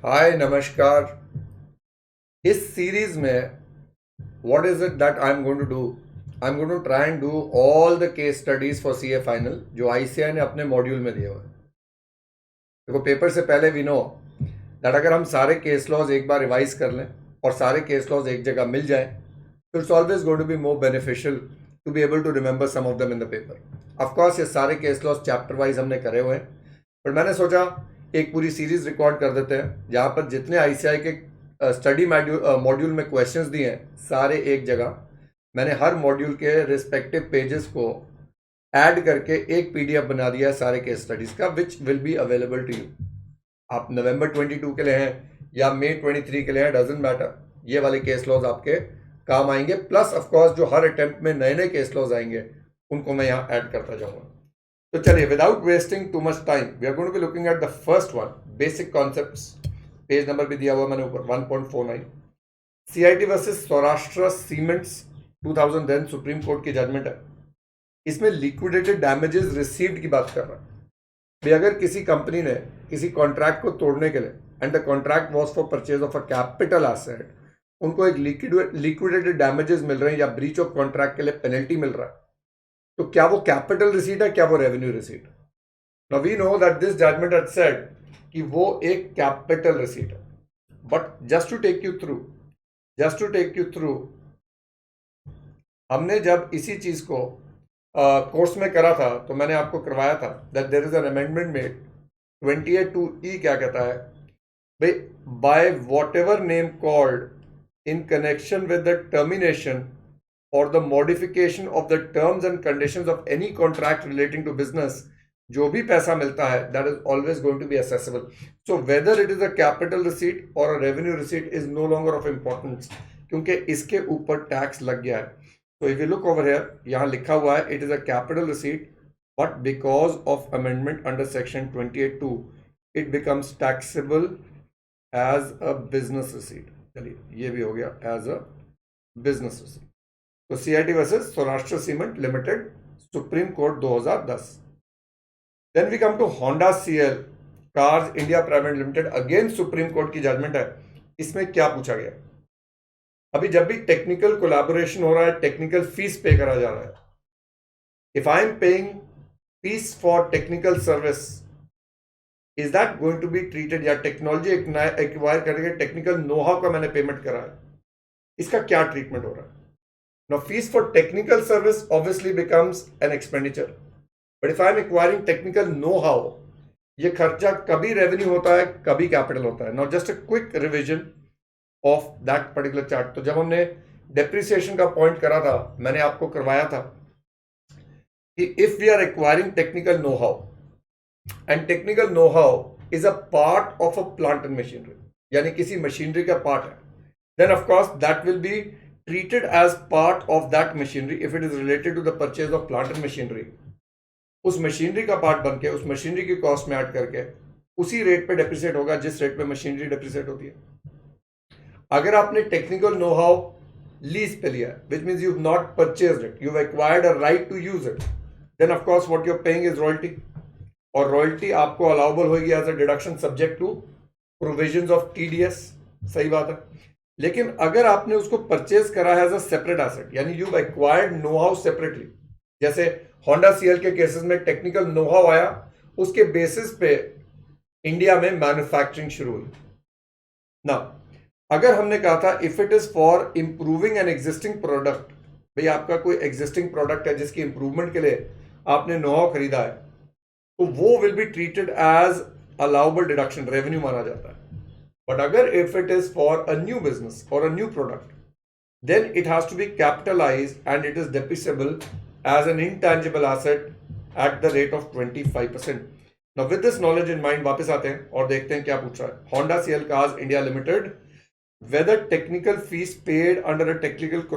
हाय नमस्कार। इस सीरीज में what is it that I am going to do? I am going to try and do all the case studies for CA final जो ICI ने अपने module में दिए हुए हैं। देखो, पेपर से पहले वी नो दैट अगर हम सारे केस लॉज एक बार रिवाइज कर लें और सारे केस लॉज एक जगह मिल जाएं तो it's always going to be more beneficial to be able to remember some of them in the paper. Of course ये सारे केस लॉज चैप्टर वाइज हमने करे हुए हैं, पर मैंने सोचा एक पूरी सीरीज रिकॉर्ड कर देते हैं जहां पर जितने आईसीआई के स्टडी मॉड्यूल में क्वेश्चंस दिए हैं सारे एक जगह मैंने हर मॉड्यूल के रिस्पेक्टिव पेजेस को ऐड करके एक पीडीएफ बना दिया है सारे केस स्टडीज का, which will be available to you. आप नवंबर 22 के लिए हैं या मई 23 के लिए हैं, डजेंट मैटर, ये वाले केस लॉज आपके काम आएंगे। प्लस ऑफ कोर्स जो हर अटेम्प्ट में नए नए केस लॉज आएंगे उनको मैं यहाँ ऐड करता जाऊंगा। तो चलिए, without wasting too much time we are going to be looking at the first one, basic concepts. Page number भी दिया हुआ मैंने ऊपर 1.49। CIT versus Saurashtra cements 2010 Supreme Court की जजमेंट है। इसमें लिक्विडेटेड डैमेजेस रिसीव्ड की बात कर रहा है भाई। अगर किसी कंपनी ने किसी कॉन्ट्रैक्ट को तोड़ने के लिए and the contract was for purchase of a capital asset, उनको एक लिक्विडेटेड डैमेजेस मिल रहे हैं या ब्रीच ऑफ कॉन्ट्रैक्ट के लिए पेनल्टी मिल रहा है, तो क्या वो कैपिटल रिसीट है, क्या वो रेवेन्यू रिसीट है? Now we know that this judgement had said कि वो एक कैपिटल रिसीट है। But just to take you through हमने जब इसी चीज को कोर्स में करा था तो मैंने आपको करवाया था that there is an amendment made 28(2)(e क्या कहता है भाई, by whatever name called in connection with the termination और the modification of the terms and conditions of any contract relating to business, जो भी पैसा मिलता है that is always going to be assessable. So whether it is a capital receipt और a revenue receipt is no longer of importance, क्योंकि इसके ऊपर tax लग गया है। तो if you look over here, यहाँ लिखा हुआ है it is a capital receipt, but because of amendment under section 28(2) it becomes taxable as a business receipt. चलिए, ये भी हो गया एज अ बिजनेस रिसीट। तो CIT versus Saurashtra cement limited, supreme Court 2010। Then we come to Honda CL cars India private limited, again Supreme Court की judgement है। इसमें क्या पूछा गया? अभी जब भी टेक्निकल कोलैबोरेशन हो रहा है, टेक्निकल फीस पे करा जा रहा है। If I am paying fees for technical service, is that going to be treated, या टेक्नोलॉजी एक्वायर करके टेक्निकल नो हाउ का मैंने पेमेंट करा है, इसका क्या ट्रीटमेंट हो रहा है? Now fees for technical service obviously becomes an expenditure, but if I M acquiring technical know how, ये खर्चा कभी रेवेन्यू होता है, कभी कैपिटल होता है। Now just a quick revision of that particular chart. तो जब हमने डेप्रिसिएशन का पॉइंट करा था, मैंने आपको करवाया था कि if we are acquiring technical know how and technical know how is a part of a plant and machinery, यानी किसी मशीनरी का पार्ट है, then of course that will be treated as part of that machinery if it is related to the purchase of plant and machinery। उस machinery का part बन के उस machinery की कॉस्ट में ऐड करके उसी रेट पे डेप्रिसिएट होगा जिस रेट पे मशीनरी डेप्रिसिएट होती है। अगर आपने टेक्निकल नो हाउ लीज पे लिया, which means you have not purchased it, you have acquired a right to use it, then of course what you are paying is royalty, और royalty आपको allowable होगी as a deduction subject to provisions of TDS. सही बात है। लेकिन अगर आपने उसको परचेज करा है एज अ सेपरेट एसेट, यानी you acquired know how separately, जैसे होंडा सीएल के केसेस में टेक्निकल नो हाउ आया, उसके बेसिस पे इंडिया में मैन्युफैक्चरिंग शुरू हुई ना। अगर हमने कहा था if it is for improving an existing product, भाई आपका कोई एग्जिस्टिंग प्रोडक्ट है जिसकी इंप्रूवमेंट के लिए आपने नो हाउ खरीदा है, तो वो will be treated as allowable deduction, revenue माना जाता है। But agar if it is for a new business or a new product, then it has to be capitalized and it is depreciable as an intangible asset at the rate of 25%. Now with this knowledge in mind वापस आते हैं और देखते हैं क्या पूछ रहा है। Honda CL Cars India Limited, whether technical fees paid under a technical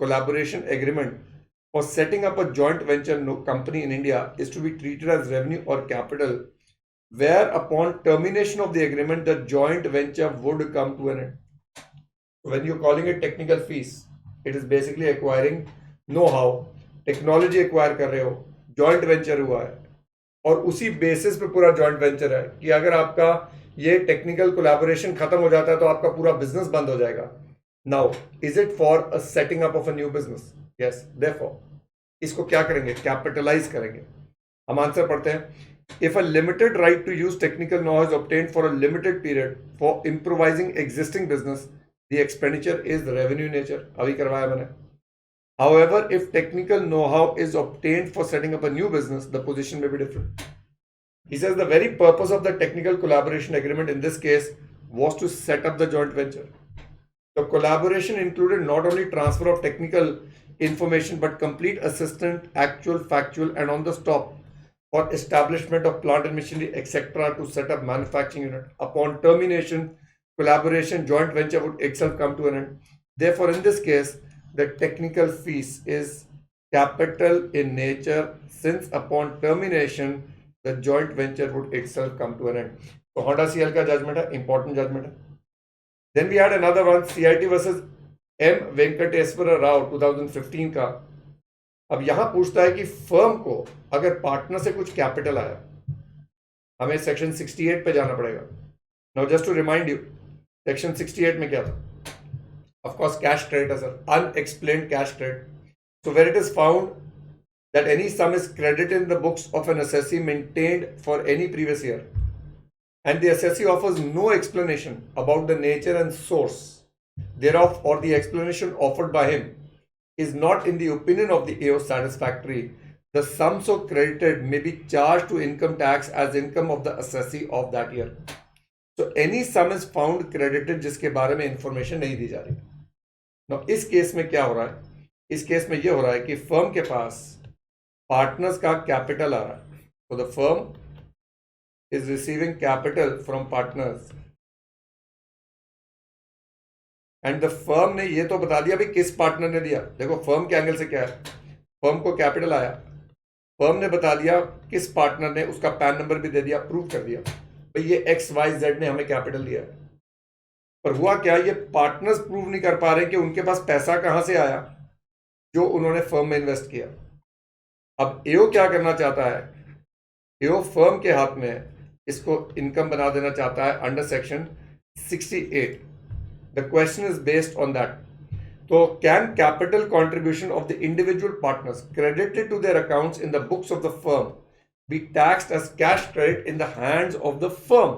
collaboration agreement for setting up a joint venture company in India is to be treated as revenue or capital, where upon termination of the agreement the joint venture would come to an end। When you're calling it technical fees, it is basically acquiring know-how, technology acquire कर रहे हो, joint venture हुआ है, और उसी basis पे पूरा joint venture है कि अगर आपका ये टेक्निकल कोलैबोरेशन खत्म हो जाता है तो आपका पूरा बिजनेस बंद हो जाएगा. Now is it for a setting up of a new business? Yes. Therefore इसको क्या करेंगे? कैपिटलाइज करेंगे. हम आंसर पढ़ते हैं. If a limited right to use technical know-how is obtained for a limited period for improvising existing business, the expenditure is revenue nature. अभी करवाया मैंने. However, if technical know-how is obtained for setting up a new business, the position may be different. He says the very purpose of the technical collaboration agreement in this case was to set up the joint venture. The collaboration included not only transfer of technical information but complete assistance, actual, factual, and on the stop for establishment of plant and machinery, etc., to set up manufacturing unit. Upon termination, collaboration, joint venture would itself come to an end. Therefore, in this case, the technical fees is capital in nature, since upon termination, the joint venture would itself come to an end. So, Honda CL का judgment है, important judgment है. Then we had another one, CIT versus M. Venkateswara Rao 2015 का. अब यहां पूछता है कि firm को अगर पार्टनर से कुछ कैपिटल आया, हमें सेक्शन 68 पे जाना पड़ेगा. Now just to remind you, section 68 में क्या था? ऑफ कोर्स कैश क्रेडिट है sir, unexplained cash credit. So where it is found that any sum is credited in the books of an assessee maintained for any previous year and the assessee offers no explanation about the nature and source thereof, or the explanation offered by him is not in the opinion of the AO satisfactory, the sum so credited may be charged to income tax as income of the assessee of that year. So any sum is found credited जिसके बारे में information नहीं दी जा रही. Now इस case में क्या हो रहा है? इस केस में ये हो रहा है कि फर्म के पास पार्टनर्स का कैपिटल आ रहा है. So the firm is receiving capital from partners, and the firm ने ये तो बता दिया भाई किस पार्टनर ने दिया. देखो फर्म के एंगल से क्या है, फर्म को कैपिटल आया, फर्म ने बता दिया किस पार्टनर ने, उसका पैन नंबर भी दे दिया, प्रूव कर दिया भाई ये XYZ ने हमें कैपिटल दिया है. पर हुआ क्या, ये पार्टनर्स प्रूव नहीं कर पा रहे कि उनके पास पैसा कहां से आया जो उन्होंने फर्म में इन्वेस्ट किया. अब एओ क्या करना चाहता है? एओ फर्म के हाथ में इसको इनकम बना देना चाहता है under section 68. The question is based on that. तो can capital contribution of the individual partners credited to their accounts in the books of the firm be taxed as cash credit in the hands of the firm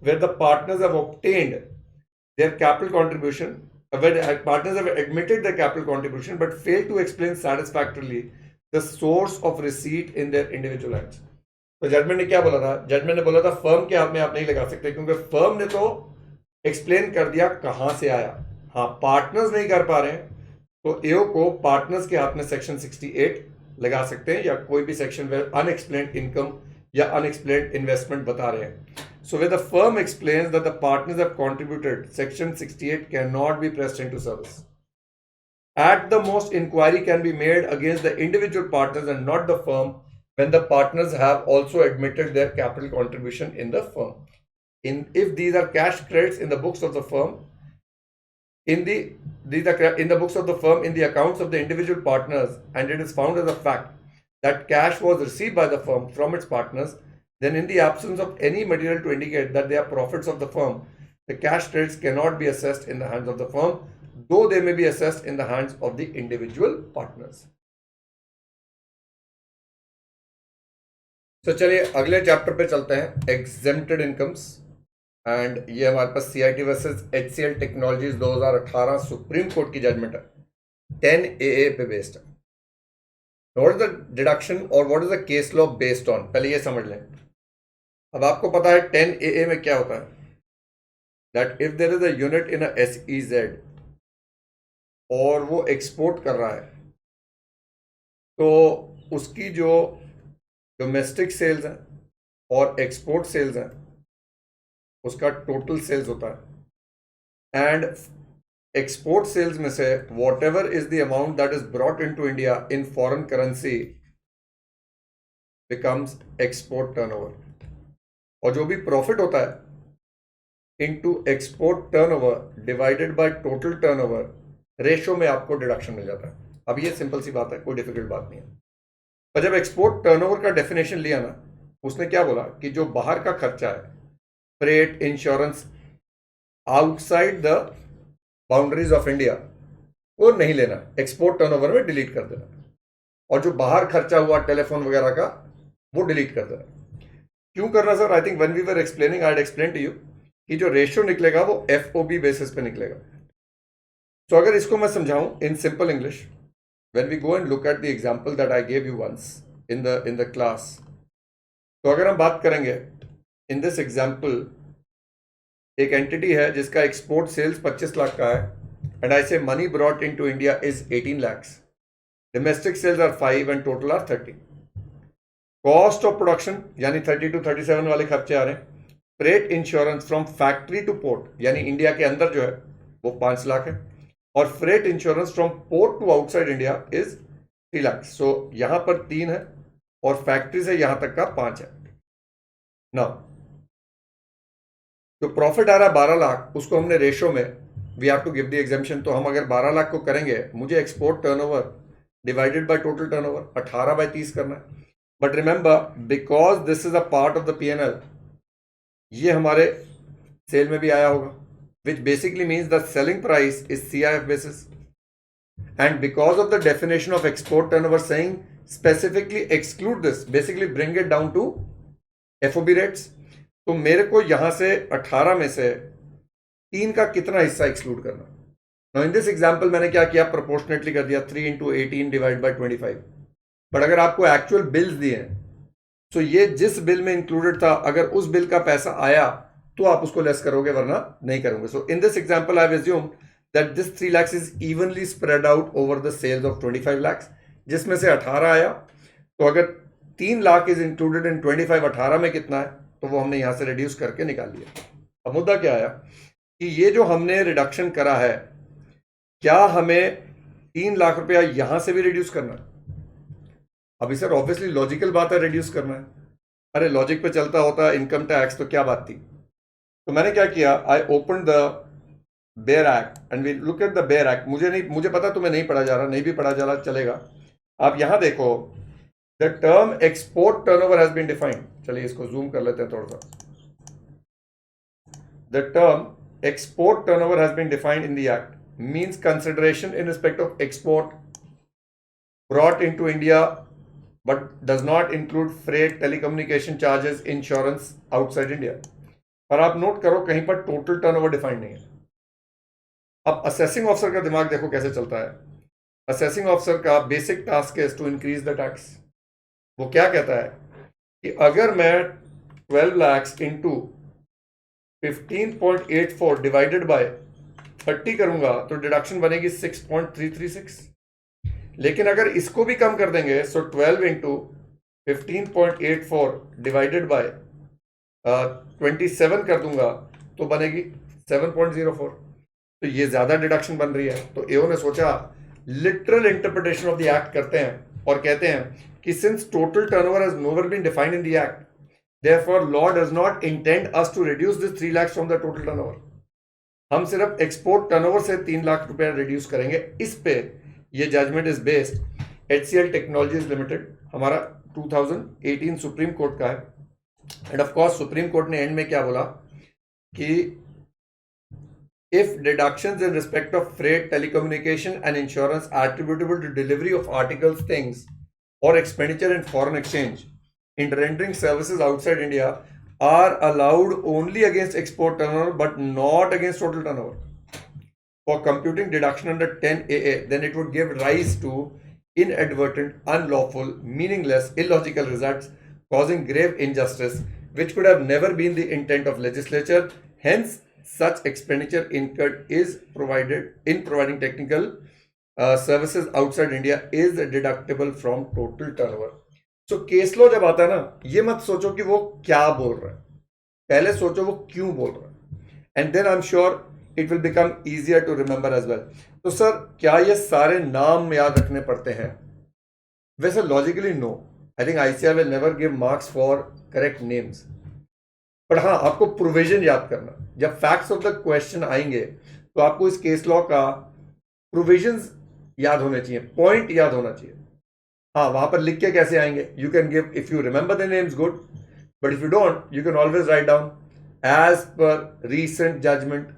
where the partners have obtained their capital contribution, where partners have admitted their capital contribution but failed to explain satisfactorily the source of receipt in their individual hands. तो judgement ने क्या बोला था? Judgement ने बोला था firm के हाथ में आप नहीं लगा सकते क्योंकि फर्म ने तो एक्सप्लेन कर दिया कहां से आया. हाँ, पार्टनर्स नहीं कर पा रहे हैं तो एओ को पार्टनर्स के हाथ में सेक्शन 68 लगा सकते हैं, या कोई भी सेक्शन वे अनएक्सप्लेन्ड इनकम या अनएक्सप्लेन्ड इन्वेस्टमेंट बता रहे हैं. So where the firm explains that the partners have contributed, section 68 cannot be pressed into service. At the most, inquiry can be made against the individual partners and not the firm when the partners have also admitted their capital contribution in the firm. If these are cash credits in the books of the firm, in the books of the firm, in the accounts of the individual partners, and it is found as a fact that cash was received by the firm from its partners, then in the absence of any material to indicate that they are profits of the firm, the cash credits cannot be assessed in the hands of the firm, though they may be assessed in the hands of the individual partners. तो चलिए अगले chapter पे चलते हैं, exempted incomes. And ये हमारे पास CIT versus HCL Technologies 2018 Supreme Court की जजमेंट है, 10AA पे बेस्ड है. व्हाट इज द डिडक्शन और what is the case law based on, पहले ये समझ लें. अब आपको पता है 10AA में क्या होता है, that if there is a unit in a SEZ और वो एक्सपोर्ट कर रहा है तो उसकी जो डोमेस्टिक सेल्स हैं और एक्सपोर्ट सेल्स हैं उसका टोटल सेल्स होता है. एंड एक्सपोर्ट सेल्स में से whatever is the amount that is brought into India in foreign currency becomes export turnover. और जो भी प्रॉफिट होता है into export turnover divided by total turnover ratio में आपको डिडक्शन मिल जाता है. अब ये सिंपल सी बात है, कोई डिफिकल्ट बात नहीं है. पर जब एक्सपोर्ट टर्नओवर का डेफिनेशन लिया ना, उसने क्या बोला कि जो बाहर का खर्चा है, freight insurance outside the boundaries of India वो नहीं लेना, एक्सपोर्ट टर्नओवर में डिलीट कर देना, और जो बाहर खर्चा हुआ टेलीफोन वगैरह का वो डिलीट कर देना। क्यों करना sir? I think when we were explaining I explain to you कि जो रेशियो निकलेगा वो एफओबी बेसिस पे निकलेगा। तो अगर इसको मैं समझाऊं in simple English, when we go and look at the example that I gave you once in the class, तो अगर हम बात करेंगे इन दिस एग्जांपल, एक एंटिटी है जिसका एक्सपोर्ट सेल्स 25 लाख का है, एंड आई से money brought into India is 18 lakhs, domestic sales are 5 and total are 30. Cost of production यानी 30 to 37 वाले खर्चे आ रहे हैं। Freight insurance from factory to port यानी इंडिया के अंदर जो है वो 5 लाख है, और freight insurance from port to outside India is 3 lakh. So यहां पर 3 है और फैक्ट्री से यहां तक का 5 है ना। तो प्रॉफिट आ रहा है 12 लाख, उसको हमने रेशो में we have to give the exemption. तो हम अगर 12 लाख को करेंगे, मुझे export turnover divided by total turnover 18/30 करना है। But remember, because this is a part of the PNL, ये हमारे सेल में भी आया होगा, which basically means the selling price is CIF basis, and because of the definition of export turnover saying specifically exclude this, basically bring it down to FOB rates. तो मेरे को यहां से 18 में से 3 का कितना हिस्सा एक्सक्लूड करना। Now in this example मैंने क्या किया, प्रोपोर्शनेटली कर दिया 3 into 18 डिवाइड बाई 25। बट अगर आपको एक्चुअल बिल्स दिए हैं, तो ये जिस बिल में इंक्लूडेड था, अगर उस बिल का पैसा आया तो आप उसको लेस करोगे, वरना नहीं करोगे। So in this example I assume that this 3 lakhs is evenly spread out over the sales of 25 lakhs, जिसमें से 18 आया। तो अगर 3 लाख इज इंक्लूडेड इन 25, 18 में कितना है, तो वो हमने यहां से रिड्यूस करके निकाल लिया। अब मुद्दा क्या आया कि ये जो हमने रिडक्शन करा है, क्या हमें 3 लाख रुपया यहां से भी रिड्यूस करना है? अभी सर ऑब्वियसली लॉजिकल बात है, रिड्यूस करना है। अरे लॉजिक पे चलता होता इनकम टैक्स तो क्या बात थी। तो मैंने क्या किया, I open the bare act and we look at the bare act. मुझे पता तुम्हें नहीं पढ़ा जा रहा, नहीं भी पढ़ा जा रहा चलेगा। आप यहां देखो, the term export turnover has been defined. चलिए इसको जूम कर लेते हैं थोड़ा सा। The term export turnover has been defined in the act, means consideration in respect of export brought into India but does not include freight, telecommunication charges, insurance outside India। पर आप note करो कहीं पर टोटल टर्नओवर डिफाइंड नहीं है। अब assessing officer का दिमाग देखो कैसे चलता है। असेसिंग ऑफिसर का बेसिक टास्क है टू इंक्रीज द टैक्स। वो क्या कहता है कि अगर मैं 12 lakhs इंटू 15.84 डिवाइडेड बाय 30 करूंगा तो डिडक्शन बनेगी 6.336। लेकिन अगर इसको भी कम कर देंगे, सो 12 इंटू 15.84 डिवाइडेड बाय 27 कर दूंगा तो बनेगी 7.04। तो ये ज्यादा डिडक्शन बन रही है। तो एओ ने सोचा literal interpretation of the act करते हैं और कहते हैं कि since total turnover has never been defined in the act, therefore law does not intend us to reduce this 3 lakhs from the total turnover। हम सिर्फ एक्सपोर्ट टर्नओवर से 3 लाख रुपया रिड्यूस करेंगे। इस पे ये judgement is based HCL technologies limited, हमारा 2018 Supreme court का है। And of course Supreme court ने एंड में क्या बोला कि if deductions in respect of freight, telecommunication and insurance attributable to delivery of articles, things or expenditure in foreign exchange in rendering services outside India are allowed only against export turnover but not against total turnover. For computing deduction under 10AA, then it would give rise to inadvertent, unlawful, meaningless, illogical results causing grave injustice which could have never been the intent of legislature. Hence, such expenditure incurred is provided in providing technical services outside India is deductible from total turnover। So case law जब आता है ना, ये मत सोचो कि वो क्या बोल रहा है, पहले सोचो वो क्यों बोल रहा है, and then I am sure it will become easier to remember as well. तो सर क्या ये सारे नाम याद रखने पड़ते हैं? वैसे logically no, I think ICR will never give marks for correct names, but हाँ आपको प्रोविजन याद करना। जब फैक्ट्स ऑफ द क्वेश्चन आएंगे तो आपको इस केस लॉ का प्रोविजंस याद होने चाहिए, पॉइंट याद होना चाहिए। हाँ वहां पर लिख के कैसे आएंगे, you can give, if you remember the names good, but if you don't you can always write down as per recent judgment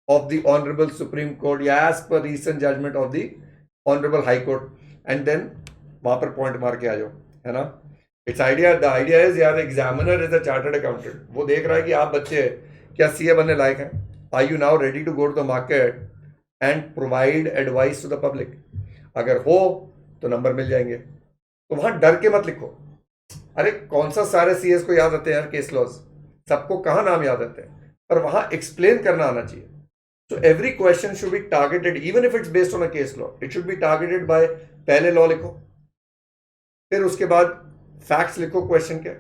of the honorable Supreme Court या as per recent judgment of the honorable High Court, and then वहां पर point मार के आ जाओ, है ना. It's idea, the idea is यार, examiner is a chartered accountant, वो देख रहा है कि आप बच्चे क्या सीए बनने लायक हैं. Are you now ready to go to the market and provide advice to the public? अगर हो तो नंबर मिल जाएंगे. तो वहां डर के मत लिखो. अरे कौन सा सारे सीएस को याद रहते हैं यार केस लॉज, सबको कहाँ नाम याद रहते हैं, पर वहां एक्सप्लेन करना आना चाहिए. So every question should be targeted, even if it's based on a case law. It should be targeted by पहले लॉ लिखो, फिर उसके बाद फैक्ट्स लिखो क्वेश्चन के,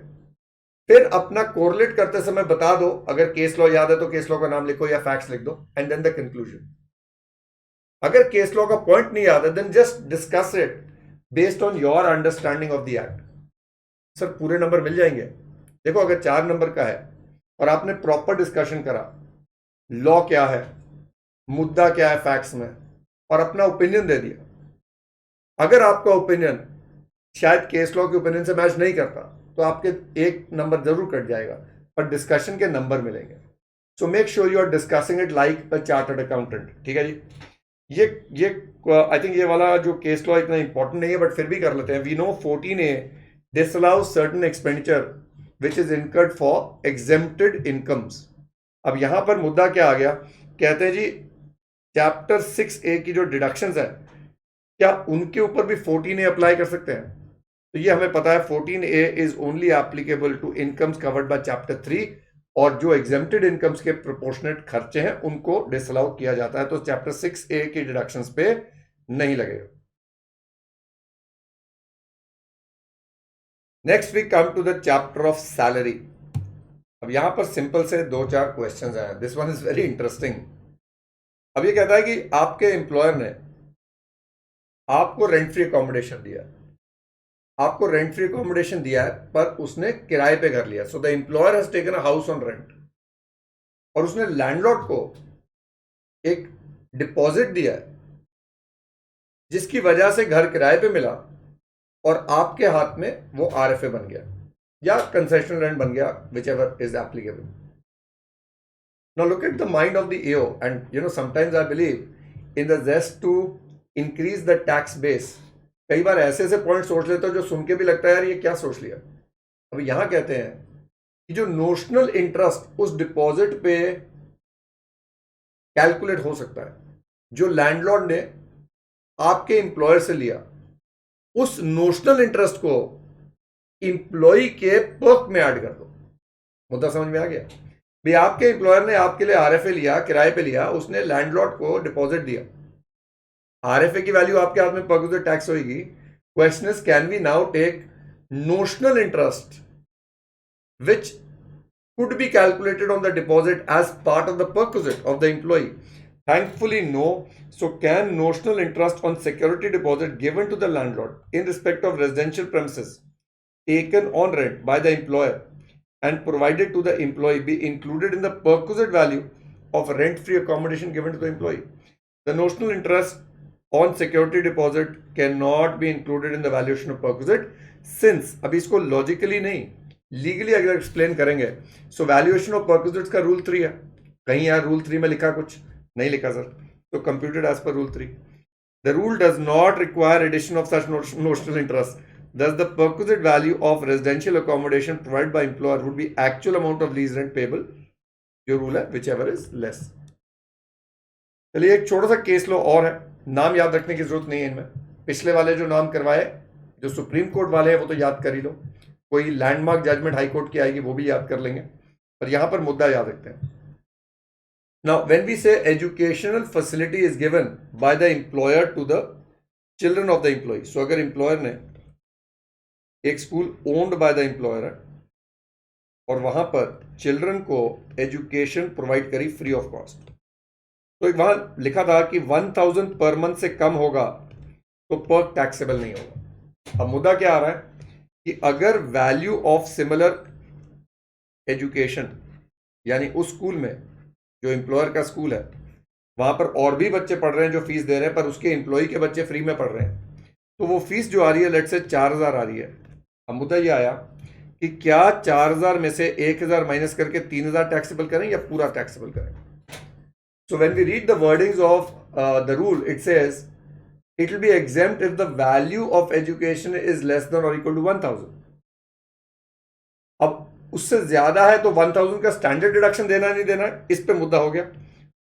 फिर अपना कोरिलेट करते समय बता दो, अगर केस लॉ याद है तो केस लॉ का नाम लिखो या फैक्ट्स लिख दो, एंड देन द कंक्लूजन. अगर केस लॉ का पॉइंट नहीं याद है, then just discuss it based on your understanding of the act. Sir पूरे नंबर मिल जाएंगे. देखो अगर 4 नंबर का है और आपने प्रॉपर डिस्कशन करा, लॉ क्या है, मुद्दा क्या है फैक्ट्स में, और अपना ओपिनियन दे दिया. अगर आपका ओपिनियन शायद केस लॉ के ओपिनियन से मैच नहीं करता, तो आपके 1 नंबर जरूर कट जाएगा, पर डिस्कशन के नंबर मिलेंगे. So make sure you are discussing it like a chartered accountant. ठीक है जी. ये आई थिंक ये वाला जो केस लॉ इतना इंपॉर्टेंट नहीं है, बट फिर भी कर लेते हैं. We know 14A disallow certain expenditure which is incurred for exempted incomes. अब यहां पर मुद्दा क्या आ गया, कहते हैं जी चैप्टर 6A की जो डिडक्शंस है, क्या उनके ऊपर भी 14A अप्लाई कर सकते हैं? तो ये हमें पता है 14A is only applicable to incomes covered by chapter 3, और जो एग्जेम्प्टेड इनकम्स के प्रोपोर्शनेट खर्चे हैं उनको डिसअलाउ किया जाता है. तो चैप्टर 6A की डिडक्शंस पे नहीं लगेगा. Next we come to the chapter of salary. अब यहां पर सिंपल से 2-4 क्वेश्चंस हैं. This one is very interesting. अब ये कहता है कि आपके एम्प्लॉयर ने आपको रेंट फ्री अकोमोडेशन दिया, आपको रेंट फ्री अकोमोडेशन दिया है, पर उसने किराए पे घर लिया. So the employer has taken a house on rent, और उसने लैंडलॉर्ड को एक डिपॉजिट दिया है, जिसकी वजह से घर किराए पे मिला और आपके हाथ में वो आरएफए बन गया या कंसेशनल रेंट बन गया, whichever is applicable. Now look at the mind of the AO, and sometimes I believe in the zest to increase the tax base, कई बार ऐसे ऐसे पॉइंट सोच लेते हो जो सुन के भी लगता है यार ये क्या सोच लिया. अब यहां कहते हैं कि जो नोशनल इंटरेस्ट उस डिपॉजिट पे कैलकुलेट हो सकता है, जो लैंडलॉर्ड ने आपके एम्प्लॉयर से लिया, उस नोशनल इंटरेस्ट को इंप्लॉय के पर्क में ऐड कर दो. मुद्दा समझ में आ गया भाई. आपके एम्प्लॉयर ने आपके लिए आरएफए लिया, किराए पे लिया, उसने लैंडलॉर्ड को डिपॉजिट दिया. आरएफए की वैल्यू आपके हाथ में पर्क्विजिट टैक्स होगी. Question is can we now take notional interest which could be calculated on the deposit as part of the perquisite of the employee? Thankfully, no. So, can notional interest on security deposit given to the landlord in respect of residential premises taken on rent by the employer and provided to the employee be included in the perquisite value of rent-free accommodation given to the employee? The notional interest on security deposit cannot be included in the valuation of perquisite since, अभी इसको logically नहीं, legally अगर explain करेंगे. सो valuation of perquisites का rule 3 है. कहीं यार rule 3 में लिखा कुछ नहीं लिखा सर, तो computed as per rule 3. The rule does not require addition of such notional interest. Thus the perquisite value of residential accommodation provided by employer would be actual amount of lease rent payable. जो rule है whichever is less. चलिए एक छोटा सा case लो और है, नाम याद रखने की जरूरत नहीं है इनमें. पिछले वाले जो नाम करवाए, जो सुप्रीम कोर्ट वाले हैं वो तो याद कर ही लो, कोई लैंडमार्क जजमेंट हाई कोर्ट की आएगी वो भी याद कर लेंगे, पर यहां पर मुद्दा याद रखते हैं. Now when we say educational facility is given by the employer to the children of the employee. So अगर एम्प्लॉयर ने एक school owned by the employer है और वहां पर चिल्ड्रन को एजुकेशन प्रोवाइड करी फ्री ऑफ कॉस्ट, तो वहां लिखा था कि 1000 पर मंथ से कम होगा तो पर्क टैक्सेबल नहीं होगा. अब मुद्दा क्या आ रहा है कि अगर वैल्यू ऑफ सिमिलर एजुकेशन, यानी उस स्कूल में जो एम्प्लॉयर का स्कूल है वहां पर और भी बच्चे पढ़ रहे हैं जो फीस दे रहे हैं, पर उसके एम्प्लॉय के बच्चे फ्री में पढ़ रहे हैं, तो वो फीस जो आ रही है लेट से 4000 आ रही है. अब मुद्दा ये आया कि क्या 4,000 में से 1,000 माइनस करके 3,000 टैक्सेबल करें या पूरा टैक्सेबल करें. So when we read the wordings of the rule, it says it will be exempt if the value of education is less than or equal to 1,000. अब उससे ज्यादा है तो 1,000 का स्टैंडर्ड डिडक्शन देना नहीं देना, इस पे मुद्दा हो गया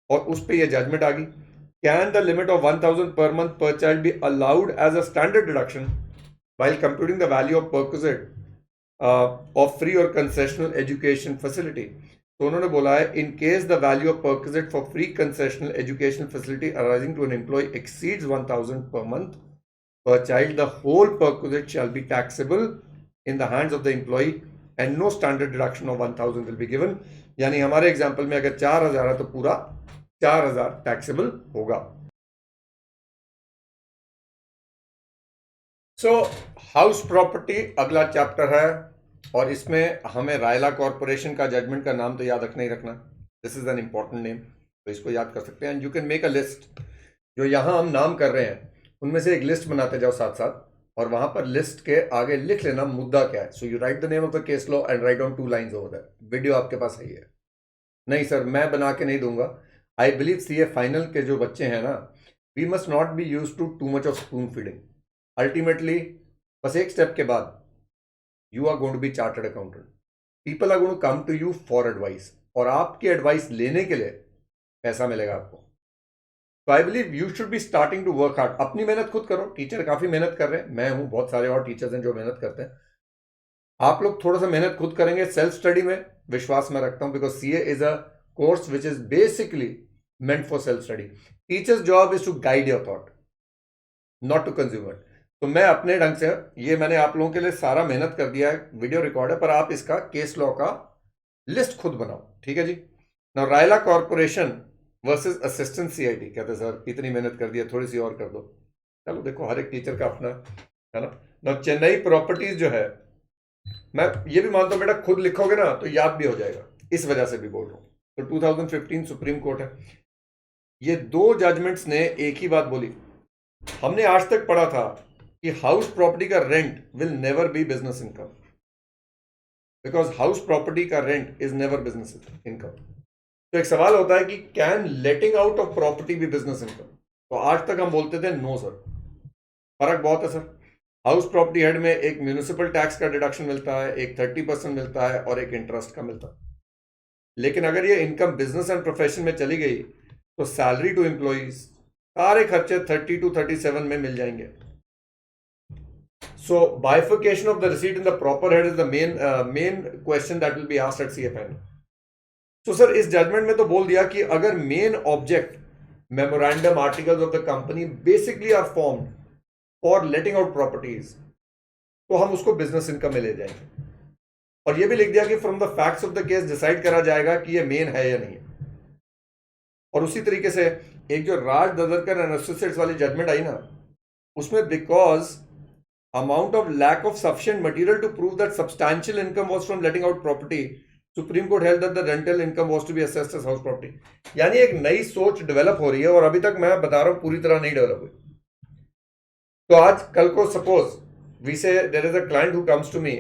और उस पे ये जजमेंट आ गई. Can the limit of 1,000 per month per child be allowed as a standard deduction while computing the value of perquisite of free or concessional education facility? तो उन्होंने बोला है in case the value of perquisite for free concessional education facility arising to an employee exceeds 1,000 per month per child, the whole perquisite shall be taxable in the hands of the employee and no standard deduction of 1,000 will be given. यानी हमारे example में अगर 4,000 है तो पूरा 4,000 taxable होगा. सो house property अगला chapter है और इसमें हमें रायला कॉर्पोरेशन का जजमेंट का नाम तो याद रखना ही रखना. This is an important name, तो इसको याद कर सकते हैं. And you can make a list. जो यहां हम नाम कर रहे हैं उनमें से एक लिस्ट बनाते जाओ साथ साथ और वहां पर लिस्ट के आगे लिख लेना मुद्दा क्या है. So you right the name of the case law and write down 2 lines over that. Video आपके पास है. नहीं सर मैं बना के नहीं दूंगा. आई बिलीव सीए फाइनल के जो बच्चे हैं ना, we must not be use to much of spoon feeding. Ultimately बस एक स्टेप के बाद you are going to be chartered accountant. People are going to come to you for advice और आपकी एडवाइस लेने के लिए पैसा मिलेगा आपको. तो I believe you should be starting to work hard. अपनी मेहनत खुद करो. टीचर काफी मेहनत कर रहे हैं, मैं हूं, बहुत सारे और टीचर्स हैं जो मेहनत करते हैं. आप लोग थोड़ा सा मेहनत खुद करेंगे. सेल्फ स्टडी में विश्वास मैं रखता हूं because CA is a course which is basically meant for self study. Teacher's job is to guide your thought, not to consume it. तो मैं अपने ढंग से ये मैंने आप लोगों के लिए सारा मेहनत कर दिया है, वीडियो रिकॉर्ड है, पर आप इसका केस लॉ का लिस्ट खुद बनाओ. ठीक है जी. ना Raila corporation versus assistant CIT. कहते सर इतनी मेहनत कर दी है, थोड़ी सी और कर दो. चलो देखो हर एक टीचर का अपना है ना. ना चेन्नई प्रॉपर्टीज जो है, मैं ये भी मानता हूं बेटा खुद लिखोगे ना तो याद भी हो जाएगा, इस वजह से भी बोल रहा हूं. तो 2015 सुप्रीम कोर्ट है. ये 2 जजमेंट्स ने एक ही बात बोली. हमने आज तक पढ़ा था कि हाउस प्रॉपर्टी का rent will never be business income because house property का rent is never business income. तो एक सवाल होता है कि can letting out of property be business income. तो आज तक हम बोलते थे नो सर. फर्क बहुत है सर. हाउस प्रॉपर्टी हेड में एक म्यूनिसिपल टैक्स का डिडक्शन मिलता है, एक 30% मिलता है और एक इंटरेस्ट का मिलता है. लेकिन अगर ये इनकम बिजनेस एंड प्रोफेशन में चली गई तो सैलरी टू एम्प्लॉइज सारे खर्चे 30 to 37 में मिल जाएंगे. So bifurcation of the receipt in the proper head is the main question that will be asked at CFN. तो सर इस जजमेंट में तो बोल दिया कि अगर main object memorandum articles of the company basically are formed for letting out properties तो हम उसको बिजनेस इनकम में ले जाएंगे. और ये भी लिख दिया कि from the facts of the case decide करा जाएगा कि ये मेन है या नहीं है. और उसी तरीके से एक जो राज ददरकर एंड एसोसिएट्स वाली जजमेंट आई ना, उसमें because amount of lack of sufficient material to prove that substantial income was from letting out property, supreme court held that the rental income was to be assessed as house property. यानी एक नई सोच develop हो रही है और अभी तक मैं बता रहा हूं पूरी तरह नहीं डेवलप हुई. तो आज कल को suppose we say there is a client who comes to me,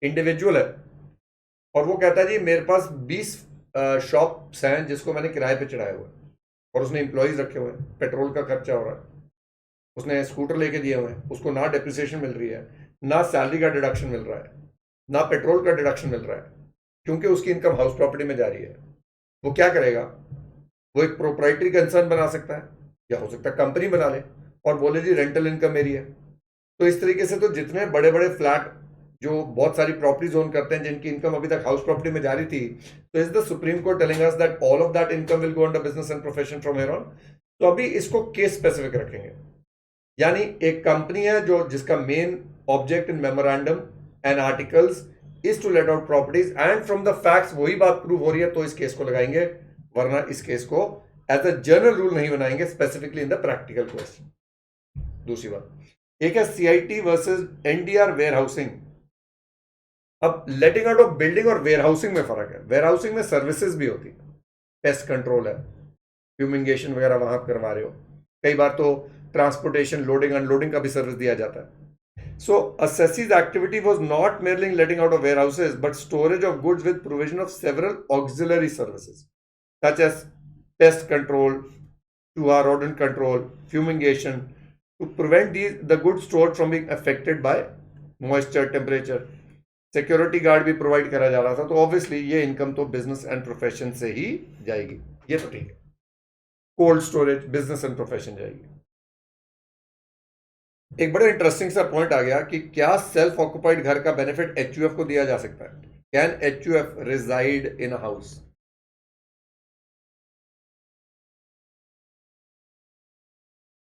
individual है और वो कहता है जी मेरे पास 20 शॉप्स हैं जिसको मैंने किराए पे चढ़ाया हुआ है और उसने एम्प्लॉयज रखे हुए हैं, पेट्रोल का खर्चा हो रहा है, उसने स्कूटर लेके दिए हुए हैं, उसको ना डेप्रिसिएशन मिल रही है, ना सैलरी का डिडक्शन मिल रहा है, ना पेट्रोल का डिडक्शन मिल रहा है, क्योंकि उसकी इनकम हाउस प्रॉपर्टी में जा रही है. वो क्या करेगा? वो एक प्रोप्राइटरी कंसर्न बना सकता है या हो सकता है कंपनी बना ले और बोले जी रेंटल इनकम मेरी है. तो इस तरीके से तो जितने बड़े बड़े फ्लैट जो बहुत सारी प्रॉपर्टी जोन करते हैं जिनकी इनकम अभी तक हाउस प्रॉपर्टी में जारी थी, तो is the supreme court telling us that all of that income will go under business and profession from here on. तो अभी इसको केस स्पेसिफिक रखेंगे. यानी एक कंपनी है जो जिसका main object in memorandum and articles is to let out properties and from the facts वही बात प्रूव हो रही है तो इस केस को लगाएंगे, वरना इस केस को एज अ जनरल रूल नहीं बनाएंगे, specifically in the practical question. दूसरी बात, एक है CIT versus NDR warehousing. अब लेटिंग आउट ऑफ बिल्डिंग और वेयर हाउसिंग में फर्क है. वेयर हाउसिंग में सर्विसेज भी होती है, पेस्ट कंट्रोल है, फ्यूमिंगेशन वगैरह वहां करवा रहे हो, कई बार तो ट्रांसपोर्टेशन लोडिंग अनलोडिंग का भी सर्विस दिया जाता है. So assessee's activity was not merely letting out of warehouses, but storage of goods with provision of several auxiliary services, such as pest control, rodent control, fumigation, to prevent the goods stored from being affected by moisture, temperature. Security guard भी provide करा जा रहा था, तो obviously ये income तो business and profession से ही जाएगी, ये तो ठीक है. Cold storage business and profession जाएगी. एक बड़ा इंटरेस्टिंग सा पॉइंट आ गया कि क्या सेल्फ ऑक्युपाइड घर का बेनिफिट एचयूएफ को दिया जा सकता है. Can HUF reside in a house?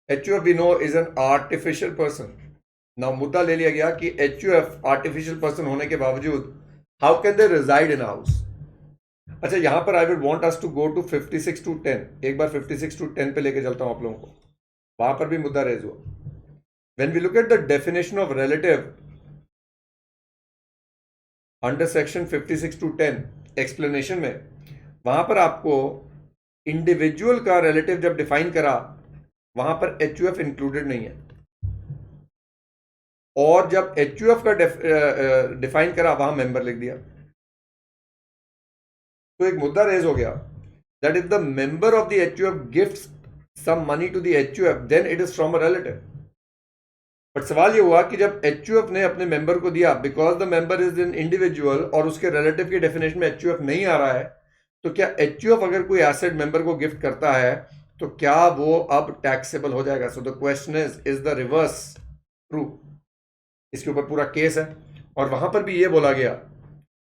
HUF we know is an artificial person. Now मुद्दा ले लिया गया कि एचयूएफ आर्टिफिशियल पर्सन होने के बावजूद how can they reside in house. अच्छा, यहां पर I would want us to go to 56 to 10. एक बार 56 to 10 पे लेके चलता हूं आप लोगों को. वहां पर भी मुद्दा रेज हुआ. When we look at the definition of relative under section 56 to 10 explanation में, वहां पर आपको इंडिविजुअल का रिलेटिव जब डिफाइन करा, वहां पर एचयूएफ इंक्लूडेड नहीं है. और जब एचयूएफ का डिफाइन करा, वहां मेंबर लिख दिया. तो एक मुद्दा रेज हो गया that if the member of the HUF gifts some money to the HUF, then it is from a relative. But सवाल ये हुआ कि जब एचयूएफ ने अपने मेंबर को दिया, because the member is an individual और उसके रिलेटिव की डेफिनेशन में एचयूएफ नहीं आ रहा है, तो क्या एचयूएफ अगर कोई एसेट मेंबर को गिफ्ट करता है तो क्या वो अब टैक्सेबल हो जाएगा? So the question is the reverse true? इसके ऊपर पूरा केस है. और वहां पर भी ये बोला गया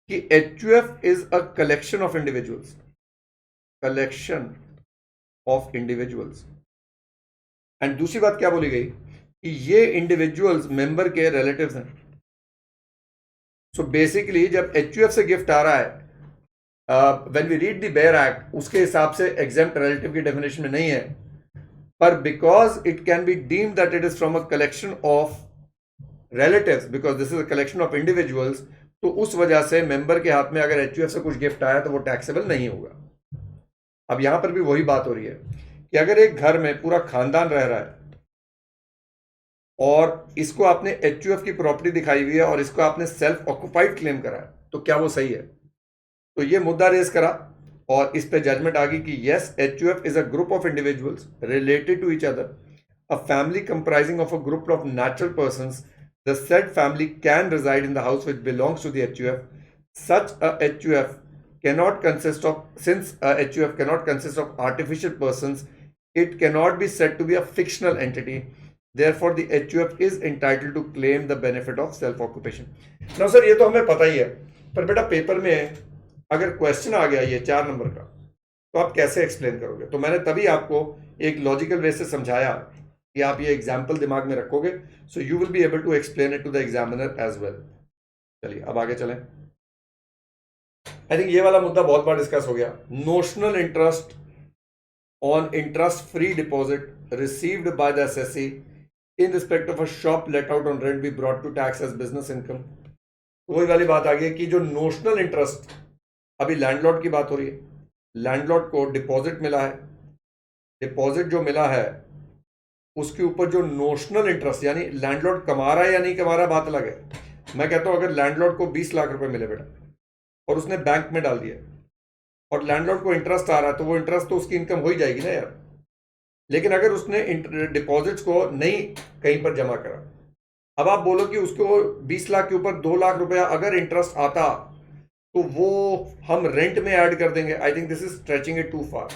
कि HUF is a collection of individuals. Collection of individuals. And दूसरी बात क्या बोली गई कि ये इंडिविजुअल्स मेंबर के रिलेटिव्स हैं. सो बेसिकली जब एचयूएफ से गिफ्ट आ रहा है, when we read the bare act, उसके हिसाब से एग्जेम्प्ट रिलेटिव की डेफिनेशन में नहीं है, पर because it can be deemed that it is from a collection of relatives, because this is a collection of individuals, तो उस वजह से मेंबर के हाथ में अगर एचयूएफ से कुछ गिफ्ट आया तो वो टैक्सेबल नहीं होगा. अब यहां पर भी वही बात हो रही है कि अगर एक घर में पूरा खानदान रह रहा है और इसको आपने एचयूएफ की प्रॉपर्टी दिखाई हुई है और इसको आपने सेल्फ ऑक्युपाइड क्लेम करा है, तो क्या वो सही है? तो ये मुद्दा रेज करा और इस पे जजमेंट आ गई कि yes, HUF is a group of individuals related to each other, a family comprising of a group of natural persons. The said family can reside in the house which belongs to the HUF. Such a HUF cannot consist of, since a HUF cannot consist of artificial persons, it cannot be said to be a fictional entity. Therefore, the HUF is entitled to claim the benefit of self-occupation. Now, sir, ये तो हमें पता ही है, पर बेटा paper में अगर क्वेश्चन आ गया ये 4 नंबर का, तो आप कैसे एक्सप्लेन करोगे? तो मैंने तभी आपको एक लॉजिकल वे से समझाया कि आप ये एग्जाम्पल दिमाग में रखोगे, so you will be able to explain it to the examiner as well. चलिए अब आगे चलें. आई थिंक ये वाला मुद्दा बहुत बार डिस्कस हो गया. Notional interest on interest free deposit received by the SSC in respect of a shop let out on rent be brought to tax as business income. वही वाली बात आ गई कि जो नोशनल इंटरेस्ट, अभी लैंडलॉर्ड की बात हो रही है, लैंडलॉर्ड को डिपॉजिट मिला है, डिपॉजिट जो मिला है उसके ऊपर जो नोशनल इंटरेस्ट, यानी लैंडलॉर्ड कमा रहा है या नहीं कमा रहा है बात अलग है. मैं कहता हूं अगर लैंडलॉर्ड को 20 लाख रुपए मिले बेटा और उसने बैंक में डाल दिया और लैंडलॉर्ड को इंटरेस्ट आ रहा है, तो वो इंटरेस्ट तो उसकी इनकम हो ही जाएगी ना यार. लेकिन अगर उसने डिपॉजिट्स को नहीं कहीं पर जमा करा, अब आप बोलो कि उसको 20 लाख के ऊपर 2 लाख रुपया अगर इंटरेस्ट आता तो वो हम रेंट में ऐड कर देंगे. I think this is stretching it too far.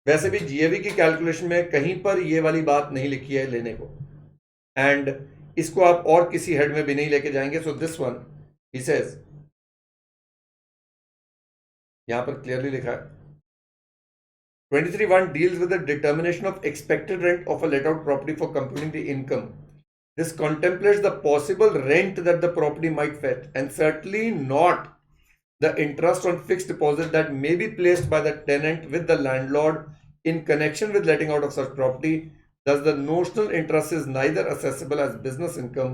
वैसे भी जीएवी की कैलकुलेशन में कहीं पर ये वाली बात नहीं लिखी है लेने को, एंड इसको आप और किसी हेड में भी नहीं लेके जाएंगे. So this one he says, यहां पर क्लियरली लिखा है 23(1) deals with the determination of expected rent of a let out property for computing the income. This contemplates the possible rent that the property might fetch, and certainly not the interest on fixed deposit that may be placed by the tenant with the landlord in connection with letting out of such property. Thus, the notional interest is neither accessible as business income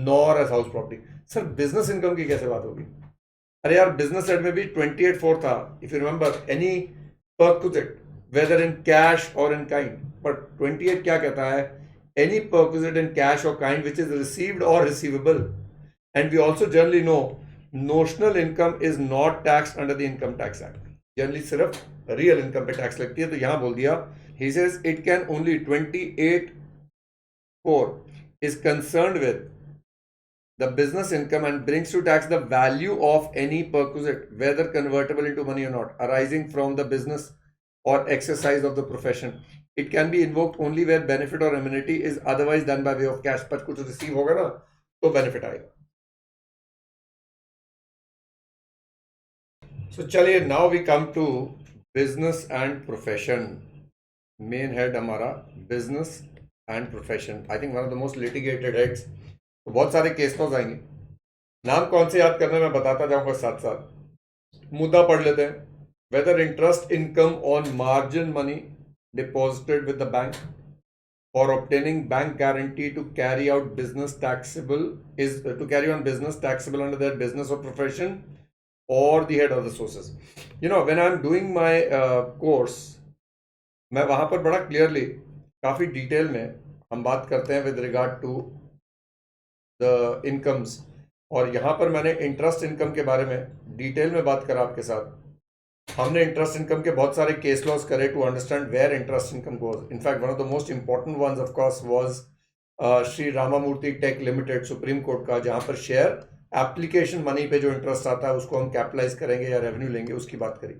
nor as house property. Sir, business income की कैसे बात होगी? अरे यार, business side में भी 28(4) था. If you remember, any perquisite, whether in cash or in kind. But 28 क्या कहता है? any perquisite in cash or kind which is received or receivable. And we also generally know notional income is not taxed under the Income Tax Act. Generally सिर्फ real income पे tax लगती है. तो यहां बोल दिया, he says it can only 28(4) is concerned with the business income and brings to tax the value of any perquisite, whether convertible into money or not, arising from the business or exercise of the profession. It can be invoked only where benefit or amenity is otherwise done by way of cash. पर कुछ receive होगा ना तो benefit आएगा. So चलिए, now we come to business and profession. Main head हमारा business and profession. I think one of the most litigated heads. तो बहुत सारे केस लॉज आएंगे. नाम कौन से याद करना मैं बताता जाऊंगा साथ साथ. मुद्दा पढ़ लेते हैं. Whether interest income on margin money deposited with the bank for obtaining bank guarantee to carry out business taxable is to carry on business taxable under their business or profession or the head of the sources. You know, when I'm doing my course, मैं वहां पर बड़ा clearly काफी detail में हम बात करते हैं with regard to the incomes. और यहाँ पर मैंने इंटरेस्ट इनकम के बारे में डिटेल में बात करा आपके साथ. हमने इंटरेस्ट इनकम के बहुत सारे केस लॉज करे to understand where interest income goes. In fact one of the most important ones of course was Shri Ramamurthy tech limited supreme court का, जहां पर शेयर एप्लीकेशन मनी पे जो इंटरेस्ट आता है उसको हम कैपिटलाइज करेंगे या रेवेन्यू लेंगे, उसकी बात करी.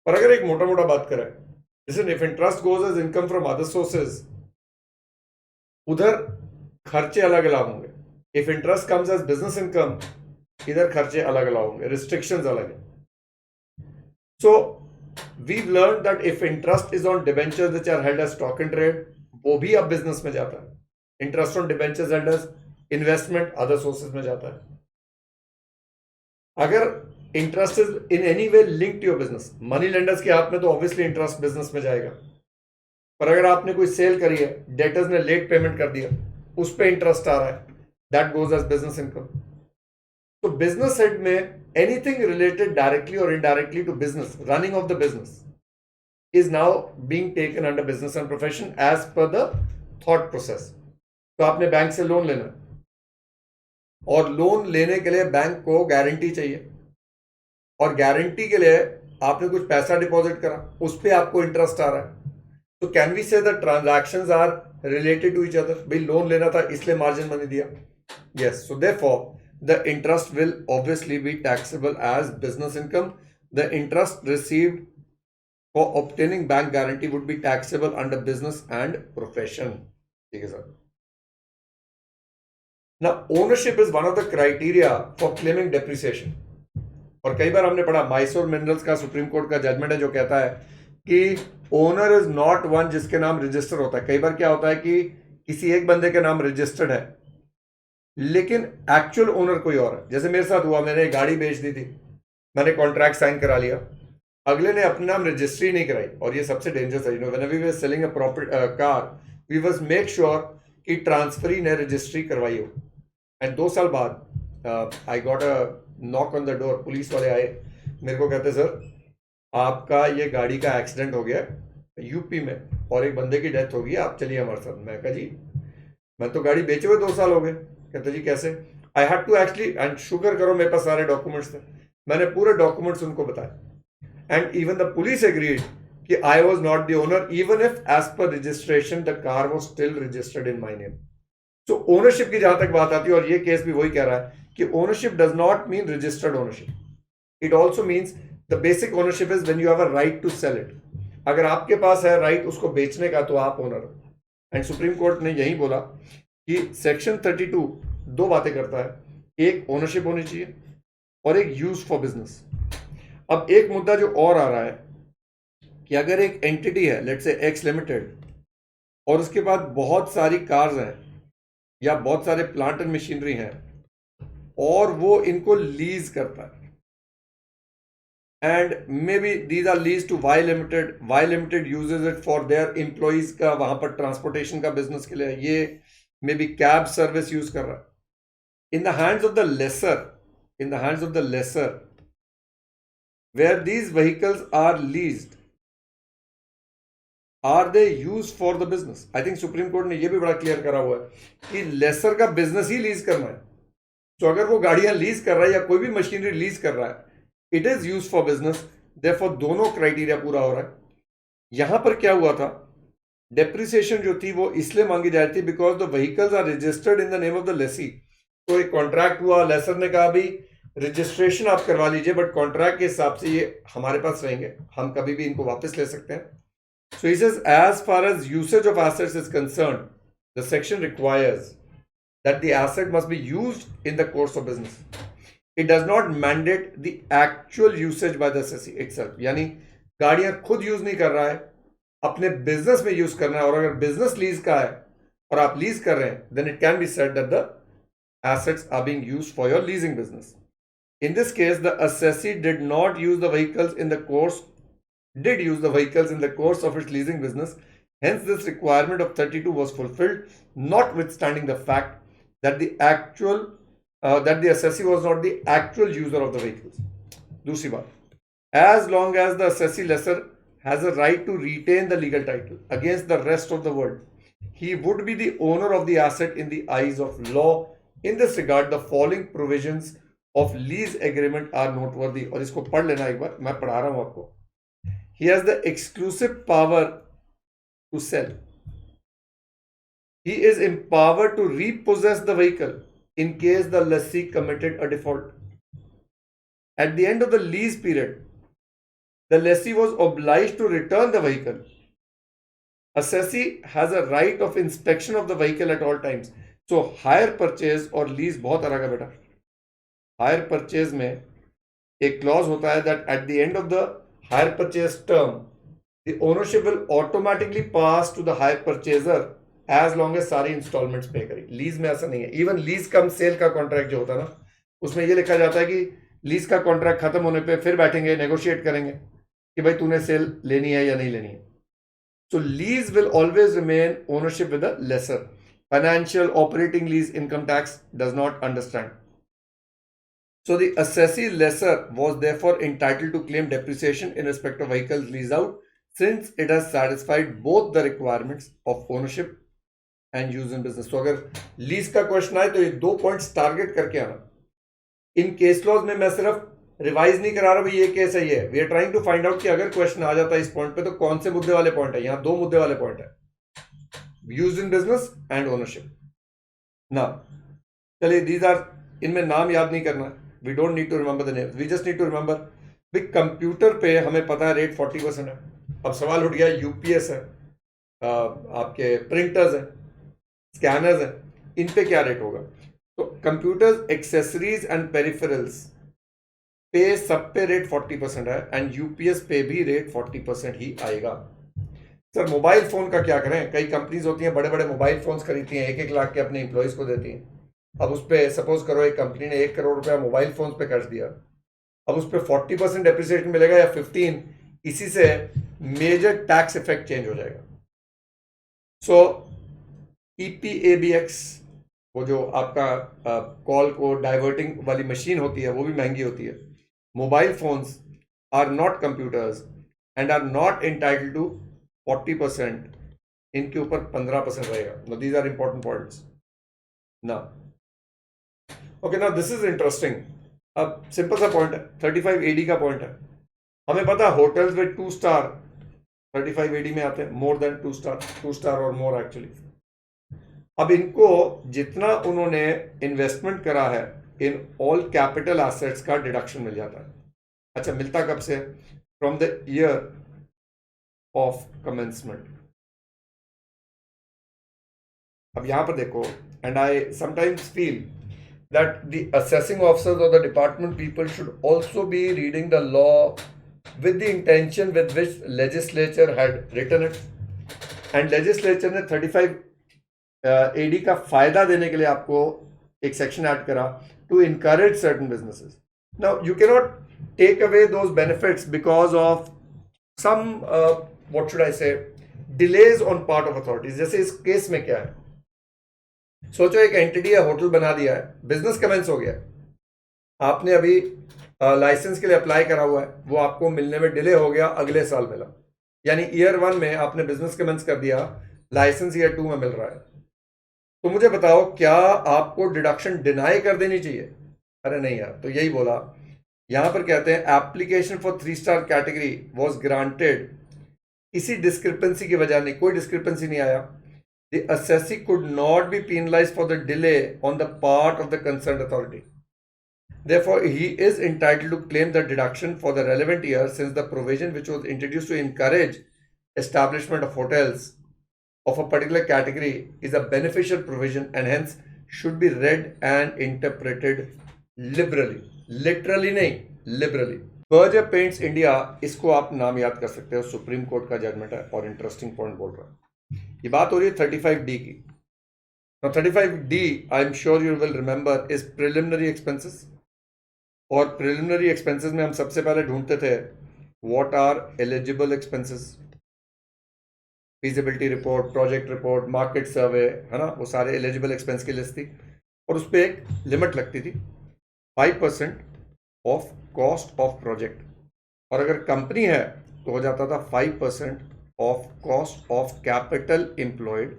पर अगर एक मोटा मोटा बात करें, listen, if interest goes as income from other sources, उधर खर्चे अलग अलग होंगे. If interest comes as business income, इधर खर्चे अलग अलग होंगे, रिस्ट्रिक्शंस अलग हैं. So we've learned that if interest is on debentures which are held as stock in trade, वो भी अब बिजनेस में जाता है. Interest on debentures held as investment other sources में जाता है. अगर interest is in any way link to your business, money lenders के हाथ में तो ऑब्वियसली इंटरेस्ट बिजनेस में जाएगा. पर अगर आपने कोई सेल करी है, डेटर्स ने लेट पेमेंट कर दिया, उस पर इंटरेस्ट आ रहा है, that goes as business income. तो बिजनेस हेड में anything related directly or indirectly to business, running of the business, is now being taken under business and profession as per the thought process. तो आपने bank से loan लेना, और loan लेने के लिए बैंक को गारंटी चाहिए, और गारंटी के लिए आपने कुछ पैसा डिपॉजिट करा, उस पर आपको इंटरेस्ट आ रहा है. तो can we say the transactions are related to each other. भाई लोन लेना था इसलिए मार्जिन मनी दिया. Yes, so therefore the interest will obviously be taxable as business income. The interest received for obtaining bank guarantee would be taxable under business and profession. ठीक है sir. Now ownership is one of the criteria for claiming depreciation. और कई बार हमने पढ़ा Mysore minerals का supreme court का judgement है जो कहता है कि ओनर इज नॉट वन जिसके नाम रजिस्टर होता है. कई बार क्या होता है कि किसी एक बंदे के नाम रजिस्टर्ड है लेकिन एक्चुअल ओनर कोई और है. जैसे मेरे साथ हुआ, मैंने गाड़ी बेच दी थी, मैंने कॉन्ट्रैक्ट साइन करा लिया, अगले ने अपने नाम रजिस्ट्री नहीं कराई. और ये सबसे डेंजरस है. Whenever we were selling a property car, we was make sure कि ट्रांसफरी ने रजिस्ट्री करवाई हो. एंड 2 साल बाद I got a knock on the door. Police वाले आए, मेरे को कहते सर आपका ये गाड़ी का एक्सीडेंट हो गया यूपी में और एक बंदे की डेथ हो गई, आप चलिए हमारे साथ. मैं कहा जी मैं तो गाड़ी बेचे हुए 2 साल हो गए. कहते जी कैसे. I had to actually, ensure करो मेरे पास सारे डॉक्यूमेंट्स थे, मैंने पूरे डॉक्यूमेंट्स उनको बताए. And even the police agreed कि I was not the owner, even if as per registration the car was still registered in my name. So ownership की जहां तक बात आती है, और ये केस भी वही कह रहा है कि ownership does not mean registered ownership. It also means the basic ownership is when you have a right to sell it. अगर आपके पास है राइट उसको बेचने का तो आप ओनर हो. एंड सुप्रीम कोर्ट ने यही बोला कि सेक्शन 32 2 बातें करता है. एक ओनरशिप होनी चाहिए और एक यूज फॉर बिजनेस. अब एक मुद्दा जो और आ रहा है कि अगर एक एंटिटी है, लेट्स से एक्स लिमिटेड, और उसके बाद बहुत सारी कार्स हैं या बहुत सारे प्लांट एंड मशीनरी हैं और वो इनको लीज करता है, and maybe these are lease to Y limited. Y limited uses it for their employees का वहां पर ट्रांसपोर्टेशन का बिजनेस के लिए, ये maybe cab service use कर रहा है. In the hands of the lesser, where these vehicles are leased, are they use for the business? I think supreme court ने यह भी बड़ा क्लियर करा हुआ है कि लेसर का बिजनेस ही लीज करना है। तो अगर वो गाड़ियां लीज कर रहा है या कोई भी मशीनरी लीज कर रहा है, it is use for business, therefore दोनों क्राइटेरिया पूरा हो रहा है। यहां पर क्या हुआ था, डेप्रिसिएशन जो थी वो इसलिए मांगी जा रही थी because the vehicles are registered in the name of the lessee. तो एक कॉन्ट्रैक्ट हुआ, लेसर ने कहा भाई रजिस्ट्रेशन आप करवा लीजिए, बट कॉन्ट्रैक्ट के हिसाब से ये हमारे पास रहेंगे, हम कभी भी इनको वापस ले सकते हैं। So he says, as far as usage of assets is concerned, the section requires that the asset must be used in the course of business. It does not mandate the actual usage by the assessee itself. यानी गाड़ियां खुद use नहीं कर रहा है, अपने business में use करना है, और अगर बिजनेस लीज का है और आप लीज कर रहे हैं, then it can be said that the assets are being used for your leasing business. In this case, the assessee did use the vehicles in the course of its leasing business. Hence, this requirement of 32 was fulfilled, notwithstanding the fact that the assessee was not the actual user of the vehicles. दूसरी बात, as long as the assessee lessor has a right to retain the legal title against the rest of the world, he would be the owner of the asset in the eyes of law. In this regard, the following provisions of lease agreement are noteworthy. और इसको पढ़ लेना एक बार, मैं पढ़ा रहा हूं आपको. He has the exclusive power to sell. He is empowered to repossess the vehicle in case the lessee committed a default. At the end of the lease period, the lessee was obliged to return the vehicle. Assessee has a right of inspection of the vehicle at all times. So hire purchase और lease बहुत अलग है बेटा. Hire purchase में एक clause होता है that at the end of the hire purchase term, the ownership will automatically pass to the hire purchaser as long as सारी installments pay करें. लीज में ऐसा नहीं है. इवन लीज कम सेल का कॉन्ट्रैक्ट जो होता है ना, उसमें ये लिखा जाता है कि लीज का कॉन्ट्रैक्ट खत्म होने पे फिर बैठेंगे, नेगोशिएट करेंगे कि भाई तूने सेल लेनी है या नहीं लेनी है. So lease will always remain ownership with the lessor. Financial, operating lease, income tax does not understand. So the assessee lessor was therefore entitled to claim depreciation in respect of vehicles leased out, since it has satisfied both the requirements of ownership and use in business. तो अगर lease का question आए तो ये 2 points target करके आना. In case laws में मैं सिर्फ रिवाइज नहीं करा रहा भाई ये केस है, ये we are trying to find out कि अगर क्वेश्चन आ जाता है इस पॉइंट पे तो कौन से मुद्दे वाले पॉइंट है. यहां 2 मुद्दे वाले पॉइंट है, use in business and ownership. ना चलिए, दीज आर, इनमें नाम याद नहीं करना, we don't need to remember the names, we just need to remember भाई कंप्यूटर पे हमें पता है रेट 40% है. अब सवाल उठ गया, यूपीएस है, आपके प्रिंटर्स हैं, स्कैनर्स हैं, इन पे क्या रेट होगा. तो कंप्यूटर्स, एक्सेसरीज एंड पेरिफेरल्स पे सब पे रेट 40% है, एंड यूपीएस पे भी रेट 40% ही आएगा. सर मोबाइल फोन का क्या करें? कई कंपनीज होती हैं, बड़े बड़े मोबाइल फोन्स खरीदती हैं, 1-1 लाख के अपने एम्प्लॉयज को देती हैं. अब उस पर सपोज करो एक कंपनी ने 1 करोड़ रुपया मोबाइल फोन्स पे खर्च दिया, अब उस पर 40% डेप्रिसिएशन मिलेगा या 15, इसी से मेजर टैक्स इफेक्ट चेंज हो जाएगा. सो EPABX, वो जो आपका कॉल को डाइवर्टिंग वाली मशीन होती है, वो भी महंगी होती है. Mobile phones are not computers and are not entitled to 40%. इनके ऊपर 15% रहेगा. Now these are important points. Now, okay, now this is interesting. अब सिंपल सा पॉइंट है, 35 AD का पॉइंट है. हमें पता है होटल्स विद 2 स्टार 35 AD में आते हैं, मोर देन 2 स्टार और मोर एक्चुअली. अब इनको जितना उन्होंने इन्वेस्टमेंट करा है इन ऑल कैपिटल एसेट्स का डिडक्शन मिल जाता है. अच्छा, मिलता कब से? From the year of commencement. अब यहां पर देखो, and I sometimes feel that the assessing officers or the department people should also be reading the law with the intention with which legislature had written it. And legislature ने 35 AD का फायदा देने के लिए आपको एक सेक्शन ऐड करा to encourage certain businesses. Now you cannot take away those benefits because of some what should I say delays on part of authorities. जैसे इस केस में क्या है, सोचो एक एंटिटी है, होटल बना दिया है, बिजनेस कमेंस हो गया, आपने अभी लाइसेंस के लिए अप्लाई करा हुआ है, वो आपको मिलने में डिले हो गया, अगले साल मिला. यानी ईयर 1 में आपने बिजनेस कमेंस कर दिया, लाइसेंस ईयर 2 में मिल रहा है। तो मुझे बताओ क्या आपको डिडक्शन डिनाई कर देनी चाहिए? अरे नहीं यार, तो यही बोला यहां पर, कहते हैं application for 3 star category was granted. इसी डिस्क्रिपेंसी की वजह नहीं, कोई डिस्क्रिपेंसी नहीं आया। The assessee could not be penalized for the delay on the part of the concerned authority. Therefore, he is entitled to claim the deduction for the relevant year, since the provision which was introduced to encourage establishment of hotels of a particular category is a beneficial provision and hence should be read and interpreted liberally. Literally नहीं, liberally. Berger paints India, इसको आप नाम याद कर सकते हो, supreme court का judgement है और इंटरेस्टिंग पॉइंट बोल रहा है। ये बात हो रही है 35D की। Now 35D, I am sure you will remember, is preliminary expenses. और प्रिलिमिनरी एक्सपेंसेस में हम सबसे पहले ढूंढते थे what are eligible expenses, feasibility report, project report, market survey, है ना, वो सारे एलिजिबल एक्सपेंस की लिस्ट थी और उस पर एक लिमिट लगती थी 5% ऑफ कॉस्ट ऑफ प्रोजेक्ट, और अगर कंपनी है तो हो जाता था 5% of cost of capital employed,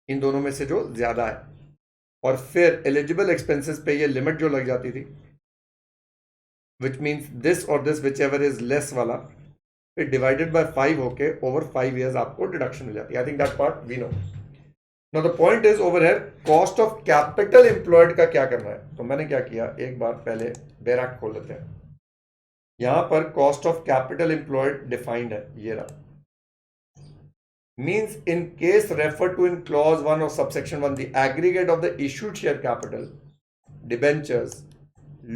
इन दोनों में से जो ज्यादा है। और फिर एलिजिबल एक्सपेंसेस पे ये लिमिट जो लग जाती थी, विच मीन्स दिस और this whichever is less वाला, फिर डिवाइडेड बाय 5 होके ओवर 5 ईयर्स आपको डिडक्शन मिल जाती है। I think that part we know. Now the point is over here, cost of capital employed का क्या करना है? तो मैंने क्या किया, एक बार पहले बैराक खोल लेते हैं। यहां पर cost of capital employed defined है, ये रहा। Means in case referred to in clause 1 of subsection 1, the aggregate of the issued share capital, debentures,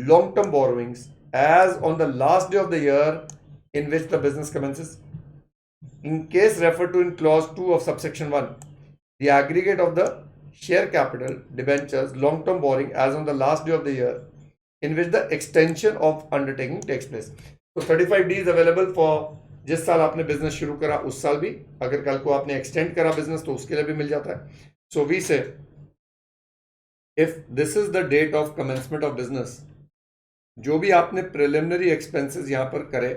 long-term borrowings as on the last day of the year in which the business commences. In case referred to in clause 2 of subsection 1, the aggregate of the share capital, debentures, long-term borrowing as on the last day of the year in which the extension of undertaking takes place. So 35D is available for जिस साल आपने business शुरू करा उस साल भी, अगर कल को आपने एक्सटेंड करा बिजनेस तो उसके लिए भी मिल जाता है। So we say if this is the date of commencement of business, जो भी आपने प्रिलिमिनरी एक्सपेंसेस यहां पर करे,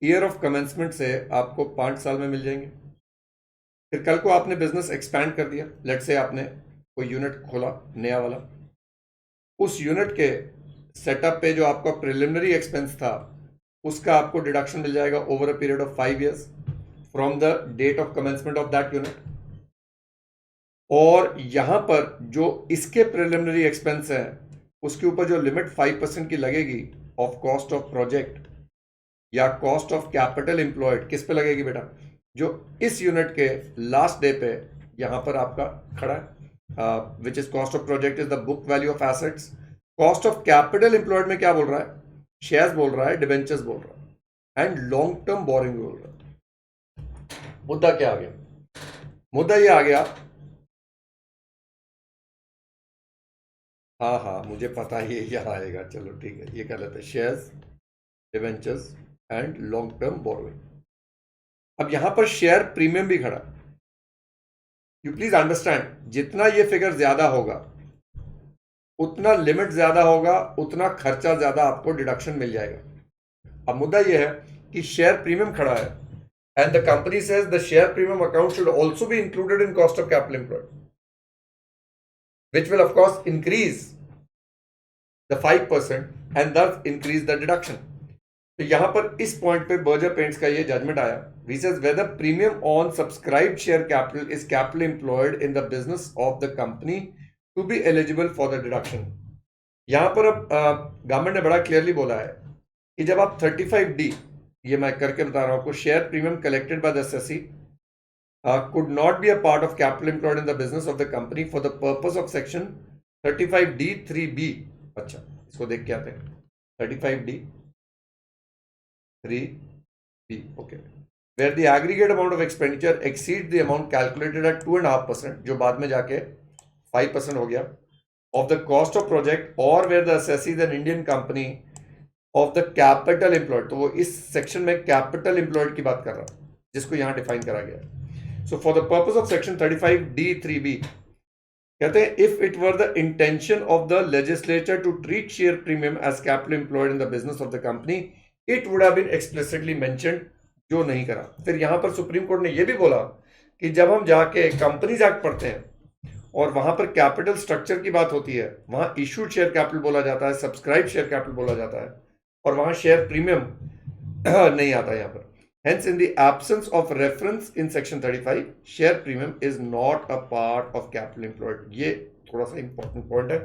ईयर ऑफ कमेंसमेंट से आपको 5 साल में मिल जाएंगे। फिर कल को आपने बिजनेस एक्सपैंड कर दिया, लेट से आपने कोई यूनिट खोला नया वाला, उस यूनिट के सेटअप पे जो आपका प्रिलिमिनरी एक्सपेंस था उसका आपको डिडक्शन मिल जाएगा over a period of 5 years from the date of commencement of that unit. और यहां पर जो इसके प्रिलिमिनरी एक्सपेंस है उसके ऊपर जो लिमिट 5% की लगेगी ऑफ कॉस्ट ऑफ प्रोजेक्ट या कॉस्ट ऑफ कैपिटल एम्प्लॉयड, किस पे लगेगी बेटा? जो इस यूनिट के लास्ट डे पे यहां पर आपका खड़ा है, which is cost of project is the book value of assets. Cost of capital employed में क्या बोल रहा है? शेयर्स बोल रहा है, डिबेंचर्स बोल रहा है, एंड लॉन्ग टर्म बोरिंग बोल रहा है। मुद्दा क्या आ गया? मुद्दा ये आ गया, हाँ मुझे पता ही यहां आएगा, चलो ठीक है, ये कर लेते हैं, shares, debentures and long term borrowing. अब यहां पर शेयर प्रीमियम भी खड़ा। यू प्लीज अंडरस्टैंड, जितना ये फिगर ज्यादा होगा उतना लिमिट ज्यादा होगा, उतना खर्चा ज्यादा आपको डिडक्शन मिल जाएगा। अब मुद्दा यह है कि शेयर प्रीमियम खड़ा है and the company says the share premium account should also be included in cost of capital employed, which will of course increase the 5% and thus increase the deduction. तो यहां पर इस पॉइंट पे Berger paints का ये judgement आया, he says whether premium on subscribed share capital is capital employed in the business of the company to be eligible for the deduction। यहां पर अब गवर्नमेंट ने बड़ा क्लियरली बोला है कि जब आप 35D, ये मैं करके बता रहा हूं आपको, share premium collected by the assessee could not be a part of capital employed in the business of the company for the purpose of section 35D 3B। अच्छा, इसको देख के आते हैं, 35D 3B, okay, where the aggregate amount of expenditure exceeds the amount calculated at 2.5%, जो बाद में जाके 5% हो गया, of the cost of project, or where the assessee is an Indian company of the capital employed। तो वो इस section में कैपिटल एम्प्लॉयड की बात कर रहा हूं जिसको यहां डिफाइन करा गया। So for the purpose of section 35D 3B कहते हैं, if it were the intention of the legislature to treat share premium as capital employed in the business of the company, it would have been explicitly mentioned. जो नहीं करा। फिर यहां पर supreme court ने यह भी बोला कि जब हम जाके कंपनीज एक्ट पढ़ते हैं और वहां पर कैपिटल स्ट्रक्चर की बात होती है, वहां इशूड शेयर कैपिटल बोला जाता है, सब्सक्राइब शेयर कैपिटल बोला जाता है, और वहां शेयर प्रीमियम नहीं आता यहां पर। Hence, in the absence of reference in section 35, share premium is not a part of capital employed. ये थोड़ा सा important point है,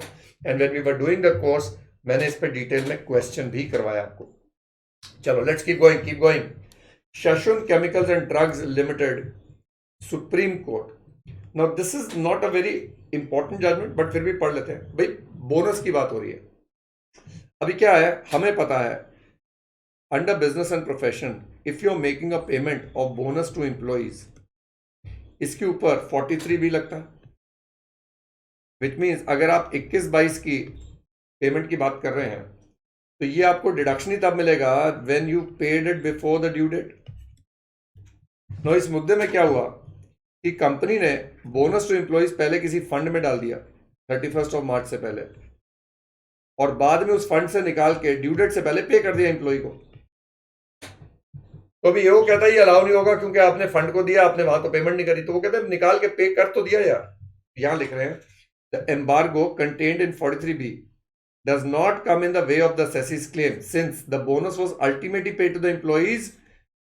and when we were doing the course, मैंने इस पे डिटेल में क्वेश्चन भी करवाया आपको। चलो, let's keep going. Shashun Chemicals and Drugs Limited, Supreme Court. Now, this is not a very important judgment, but फिर भी पढ़ लेते हैं। भाई, बोनस की बात हो रही है। अभी क्या है, हमें पता है under business and profession, if you're making a payment of bonus to employees, इसके ऊपर 43B लगता है, which means अगर आप 21-22 की पेमेंट की बात कर रहे हैं तो ये आपको डिडक्शन ही तब मिलेगा when you paid it before the due date. No, इस मुद्दे में क्या हुआ कि कंपनी ने बोनस टू एम्प्लॉइज पहले किसी फंड में डाल दिया 31 मार्च से पहले, और बाद में उस फंड से निकाल के ड्यू डेट से पहले पे कर दिया एम्प्लॉय को। तो अभी वो कहता है ये अलाउ नहीं होगा क्योंकि आपने फंड को दिया, आपने वहां तो पेमेंट नहीं करी। तो वो कहते हैं निकाल के पे कर तो दिया यार। यहां लिख रहे हैं the embargo contained in 43B does not come in the way of the cessis claim since the bonus was ultimately paid to the employees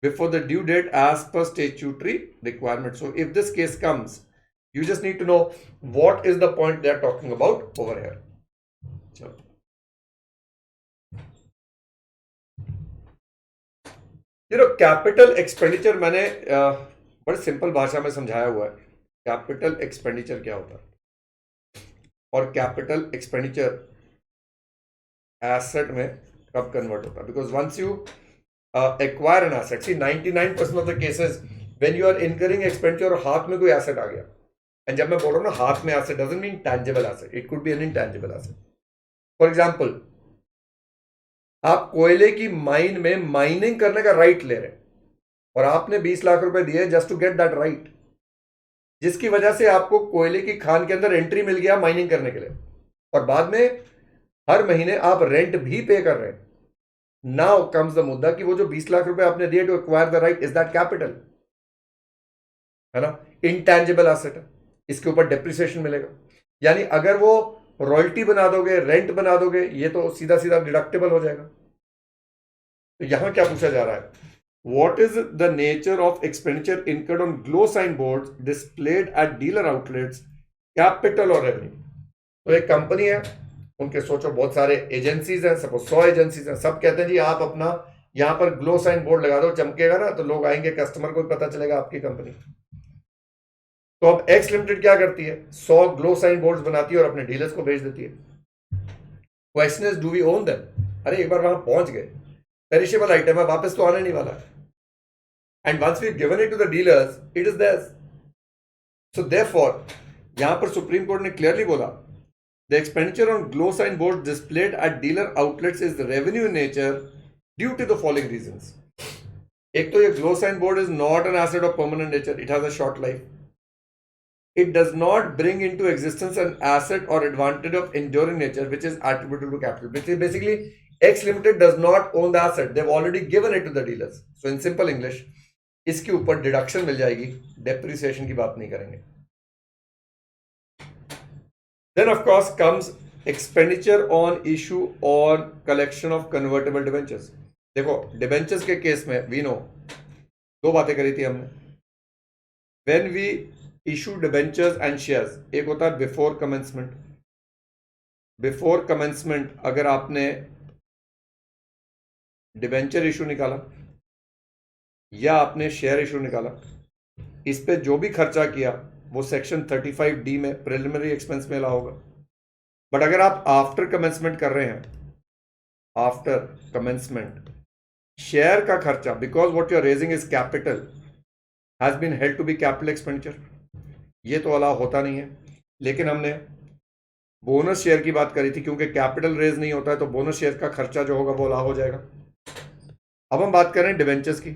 before the due date as per statutory requirement. So if this case comes, you just need to know what is the point they are talking about over here. Chalo. Capital expenditure मैंने बड़े simple भाषा में समझाया हुआ है। Capital expenditure क्या होता है और कैपिटल एक्सपेंडिचर एसेट में कब कन्वर्ट होता है, because once you acquire an asset, see 99% of the cases when you are incurring expenditure और हाथ में कोई एसेट आ गया, एंड जब मैं बोल रहा हूं ना हाथ में asset doesn't mean tangible asset, it could be an intangible asset. For example, आप कोयले की माइन में माइनिंग करने का राइट ले रहे हैं और आपने 20 लाख रुपए दिए just to get that right, जिसकी वजह से आपको कोयले की खान के अंदर एंट्री मिल गया माइनिंग करने के लिए, और बाद में हर महीने आप रेंट भी पे कर रहे हैं। नाउ कम्स द मुद्दा कि वो जो 20 लाख रुपए आपने दिए to acquire the right, is that capital, है ना, इंटैंजिबल एसेट है, इसके ऊपर डेप्रिसिएशन मिलेगा। यानी अगर वो रॉयल्टी बना दोगे, रेंट बना दोगे, ये तो सीधा सीधा डिडक्टेबल हो जाएगा। तो यहां क्या पूछा जा रहा है, what is the nature of expenditure incurred on glow sign board displayed at dealer outlets, capital और रेवेन्यू। तो एक कंपनी है, उनके सोचो बहुत सारे एजेंसीज हैं, सपोज 100 एजेंसीज हैं, सब कहते हैं जी आप अपना यहां पर ग्लो साइन बोर्ड लगा दो, चमकेगा ना तो लोग आएंगे, कस्टमर को पता चलेगा आपकी कंपनी। तो अब एक्स लिमिटेड क्या करती है, 100 ग्लो साइन बोर्ड्स बनाती है और अपने डीलर्स को भेज देती है। Question is do we own them? अरे एक बार वहां पहुंच गए, पेरिशेबल आइटम है, वापस तो आने नहीं वाला है, and once we given it to the dealers it is theirs. So therefore यहां पर सुप्रीम कोर्ट ने क्लियरली बोला the expenditure on glow sign board displayed at dealer outlets is revenue in nature due to the following reasons. एक तो ये glow sign board is not an asset of permanent nature, it has a short life, it does not bring into existence an asset or advantage of enduring nature which is attributable to capital. Basically, X Limited does not own the asset, they've already given it to the dealers. So in simple English, इसके ऊपर deduction मिल जाएगी, depreciation की बात नहीं करेंगे। Then of course comes expenditure on issue or collection of convertible debentures. देखो debentures के case में वी नो दो बातें करी थी हमने। When we issue debentures and shares, एक होता है बिफोर कमेंसमेंट। बिफोर कमेंसमेंट अगर आपने डिबेंचर इशू निकाला या आपने शेयर इशू निकाला, इस पे जो भी खर्चा किया वो सेक्शन 35D में प्रिलिमिनरी एक्सपेंस में ला होगा। बट अगर आप आफ्टर कमेंसमेंट कर रहे हैं, आफ्टर कमेंसमेंट शेयर का खर्चा, because what you are raising is capital, has been held to be capital expenditure, ये तो अलाउ होता नहीं है। लेकिन हमने बोनस शेयर की बात करी थी, क्योंकि कैपिटल रेज नहीं होता है तो बोनस शेयर का खर्चा जो होगा वो अलाउ हो जाएगा। अब हम बात करें डिबेंचर्स की।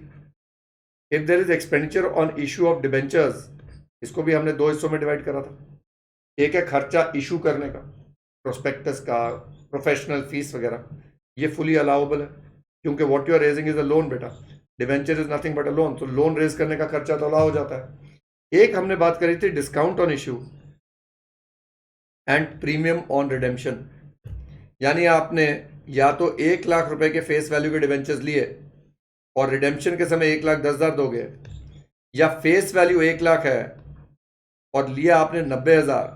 If there is expenditure on issue of debentures, इसको भी हमने दो हिस्सों में डिवाइड करा था। एक है खर्चा इशू करने का, प्रोस्पेक्टस का, प्रोफेशनल फीस वगैरह, ये फुली अलाउबल है क्योंकि what you are raising is a loan बेटा। Debenture is nothing but a loan, तो लोन रेज करने का खर्चा तो अलाउ हो जाता है। एक हमने बात करी थी discount on issue and premium on redemption, यानी आपने या तो 1 लाख रुपए के फेस वैल्यू के डिवेंचर्स लिए और रिडेम्पशन के समय 1,10,000 दोगे, या फेस वैल्यू 1 लाख है और लिया आपने 90,000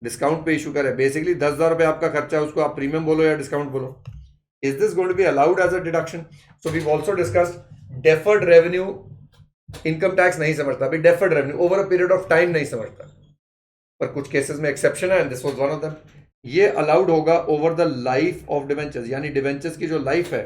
डिस्काउंट पे इशू करे, बेसिकली 10,000 रुपए आपका खर्चा है, उसको आप प्रीमियम बोलो या डिस्काउंट बोलो। Is this going to be allowed as a deduction? So we also discussed deferred revenue income tax नहीं समझता, अभी deferred revenue over a period of time नहीं समझता, पर कुछ केसेस में एक्सेप्शन है and this was one of them. ये अलाउड होगा over the life of debentures, यानी डिवेंचर्स की जो लाइफ है,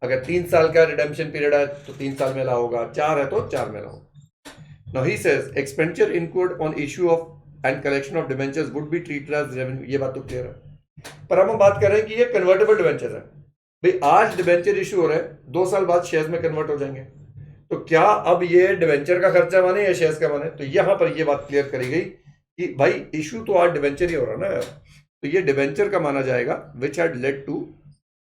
अगर 3 साल का रिडेम्पशन पीरियड है तो 3 साल में अलाउ होगा, 4 है तो 4 में अलाउ होगा। Now he says expenditure incurred on issue of and collection of debentures would be treated as revenue, ये बात तो क्लियर है। पर हम बात कर रहे हैं कि ये कन्वर्टेबल डिवेंचर है, भाई आज डिवेंचर इशू हो रहा है, 2 साल बाद शेयर्स में कन्वर्ट हो जाएंगे, तो क्या अब ये डिवेंचर का खर्चा माने या शेयर्स का माने? तो यहां पर ये बात क्लियर करी गई कि भाई इशू तो आज डिवेंचर ही हो रहा है ना, तो ये डिवेंचर का माना जाएगा which had led to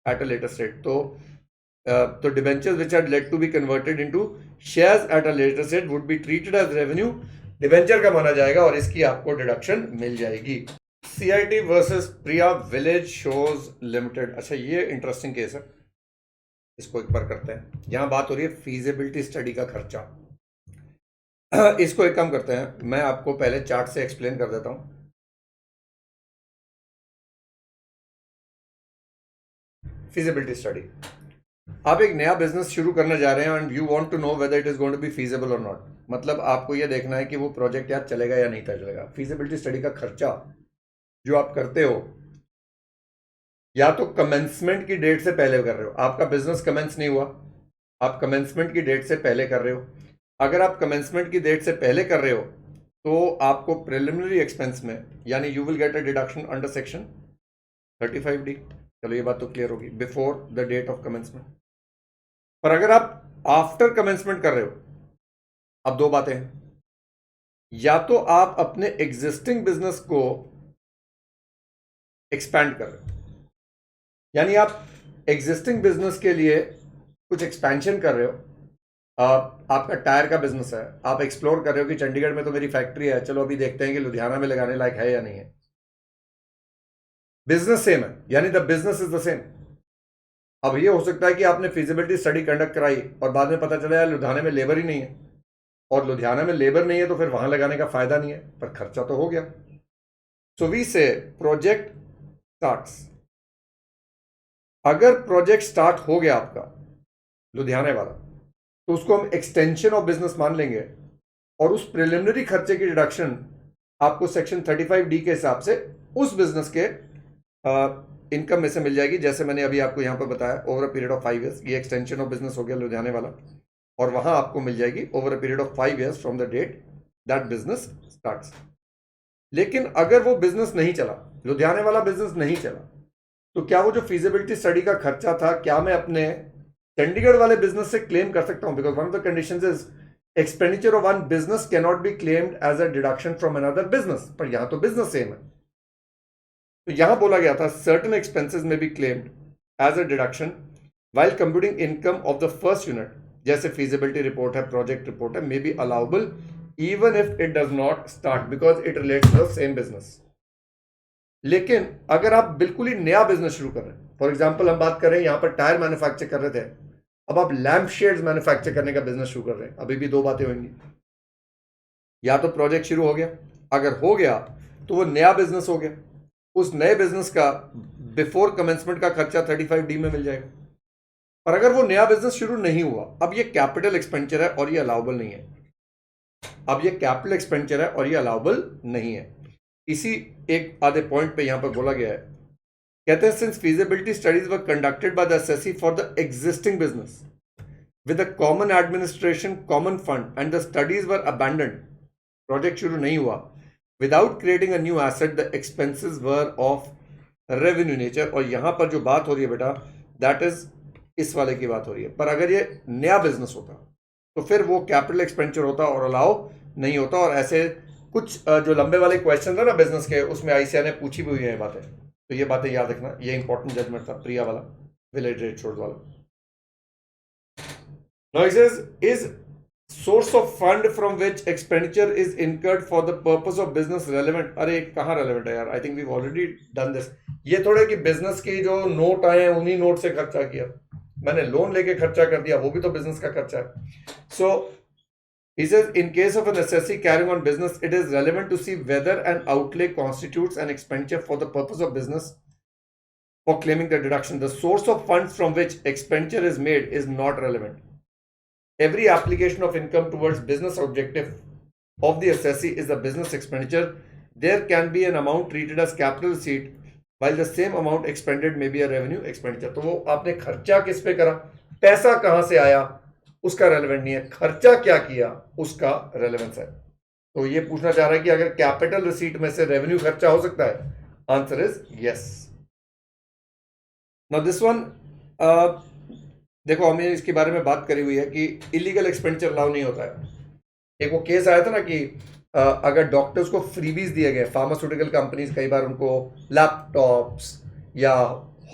at a later stage. तो debentures which had led to be converted into shares at a later stage would be treated as revenue, debenture का माना जाएगा और इसकी आपको डिडक्शन मिल जाएगी। CIT वर्सेस प्रिया विलेज शोज लिमिटेड, अच्छा ये इंटरेस्टिंग केस है, इसको एक बार करते हैं। यहां बात हो रही है फीजिबिलिटी स्टडी का खर्चा। इसको एक काम करते हैं, मैं आपको पहले चार्ट से एक्सप्लेन कर देता हूं। फीजिबिलिटी स्टडी, आप एक नया बिजनेस शुरू करने जा रहे हैं and you want to know whether it is going to be feasible और नॉट, मतलब आपको यह देखना है कि वो प्रोजेक्ट यार चलेगा या नहीं चलेगा। फीजिबिलिटी स्टडी का खर्चा जो आप करते हो, या तो कमेंसमेंट की डेट से पहले कर रहे हो, आपका बिजनेस कमेंस नहीं हुआ, आप कमेंसमेंट की डेट से पहले कर रहे हो। अगर आप कमेंसमेंट की डेट से पहले कर रहे हो तो आपको प्रिलिमिनरी एक्सपेंस में, यानी you will get a deduction under section 35D। चलो ये बात तो क्लियर होगी, before the date of commencement. पर अगर आप आफ्टर कमेंसमेंट कर रहे हो, अब 2 बातें हैं, या तो आप अपने एग्जिस्टिंग बिजनेस को एक्सपैंड कर रहे हो, यानी आप एग्जिस्टिंग बिजनेस के लिए कुछ एक्सपेंशन कर रहे हो, आपका टायर का बिजनेस है, आप एक्सप्लोर कर रहे हो कि चंडीगढ़ में तो मेरी फैक्ट्री है, चलो अभी देखते हैं कि लुधियाना में लगाने लायक है या नहीं है। बिजनेस सेम है, यानी the business is the same. अब ये हो सकता है कि आपने फिजिबिलिटी स्टडी कंडक्ट कराई और बाद में पता चला यार लुधियाना में लेबर ही नहीं है, और लुधियाना में लेबर नहीं है तो फिर वहां लगाने का फायदा नहीं है, पर खर्चा तो हो गया। सो वी से प्रोजेक्ट स्टार्ट्स, अगर प्रोजेक्ट स्टार्ट हो गया आपका लुधियाना वाला, तो उसको हम एक्सटेंशन ऑफ बिजनेस मान लेंगे और उस प्रिलिमिनरी खर्चे की डिडक्शन आपको सेक्शन 35D के हिसाब से उस बिजनेस के इनकम में से मिल जाएगी। जैसे मैंने अभी आपको यहां पर बताया, over a period of 5 years, ये एक्सटेंशन ऑफ बिजनेस हो गया लुधियाने वाला, और वहां आपको मिल जाएगी over a period of 5 years from the date that business starts. लेकिन अगर वो बिजनेस नहीं चला, लुधियाने वाला बिजनेस नहीं चला, तो क्या वो जो फीजिबिलिटी स्टडी का खर्चा था, क्या मैं अपने चंडीगढ़ वाले बिजनेस से क्लेम कर सकता हूं? Because one of the conditions is expenditure of one business can not be claimed as a deduction from another business, पर यहां तो बिजनेस सेम है। तो यहां बोला गया था सर्टेन एक्सपेंसेस में be claimed as a deduction while computing income of the first unit, जैसे फीजिबिलिटी रिपोर्ट है, प्रोजेक्ट रिपोर्ट है, may be allowable even if it does not start because it relates to the same business. लेकिन अगर आप बिल्कुल ही नया business शुरू कर रहे हैं, फॉर एग्जाम्पल हम बात कर रहे हैं यहां पर टायर मैन्युफैक्चर कर रहे थे, अब आप लैम्प शेड्स मैन्युफैक्चर करने का बिजनेस शुरू कर रहे हैं, अभी भी 2 बातें होंगी, या तो प्रोजेक्ट शुरू हो गया, अगर हो गया तो वो नया बिजनेस हो गया, उस नए बिजनेस का बिफोर कमेंसमेंट का खर्चा 35D में मिल जाएगा। पर अगर वो नया बिजनेस शुरू नहीं हुआ, अब ये कैपिटल एक्सपेंडिचर है और ये अलाउबल नहीं है, अब ये कैपिटल एक्सपेंडिचर है और ये अलाउबल नहीं है। इसी एक आधे पॉइंट पे यहां पर बोला गया है, कहते हैं since feasibility studies were conducted by the SSC for the existing business with a common administration common fund and the studies were abandoned, project शुरू नहीं हुआ, without creating a new asset the expenses were of revenue nature. और यहां पर जो बात हो रही है बेटा, दैट इज इस वाले की बात हो रही है। पर अगर ये नया बिजनेस होता तो फिर वो कैपिटल एक्सपेंडिचर होता और अलाउ नहीं होता। और ऐसे कुछ जो लंबे वाले क्वेश्चन था ना बिजनेस के, उसमें आईसीआई ने पूछी भी हुई है बातें, तो ये बातें याद रखना। ये इंपॉर्टेंट जजमेंट था प्रिया वाला, विलेज रेट शोर्स वाला। Now it says is source of fund from which expenditure is incurred for the purpose of business relevant. अरे कहाँ relevant है यार? I think we've already done this. ये थोड़े कि बिजनेस की जो नोट आए हैं उन्हीं नोट से खर्चा किया, मैंने लोन लेके खर्चा कर दिया, वो भी तो बिजनेस का खर्चा है. So he says in case of a necessity carrying on business, it is relevant to see whether an outlay constitutes an expenditure for the purpose of business for claiming the deduction. The source of funds from which expenditure is made is not relevant. Every application of income towards business objective of the assessee is a business expenditure. There can be an amount treated as capital receipt while the same amount expended may be a revenue expenditure. तो वो आपने खर्चा किस पे करा, पैसा कहां से आया उसका रेलेवेंट नहीं है, खर्चा क्या किया उसका रेलेवेंस है. तो ये पूछना चाह रहा है कि अगर कैपिटल रिसीट में से रेवेन्यू खर्चा हो सकता है, answer is yes. Now this one, देखो हमने इसके बारे में बात करी हुई है कि इलीगल एक्सपेंडिचर अलाउ नहीं होता है. एक वो केस आया था ना कि अगर डॉक्टर्स को फ्रीबीज दिए गए, फार्मास्यूटिकल कंपनीज कई बार उनको लैपटॉप्स या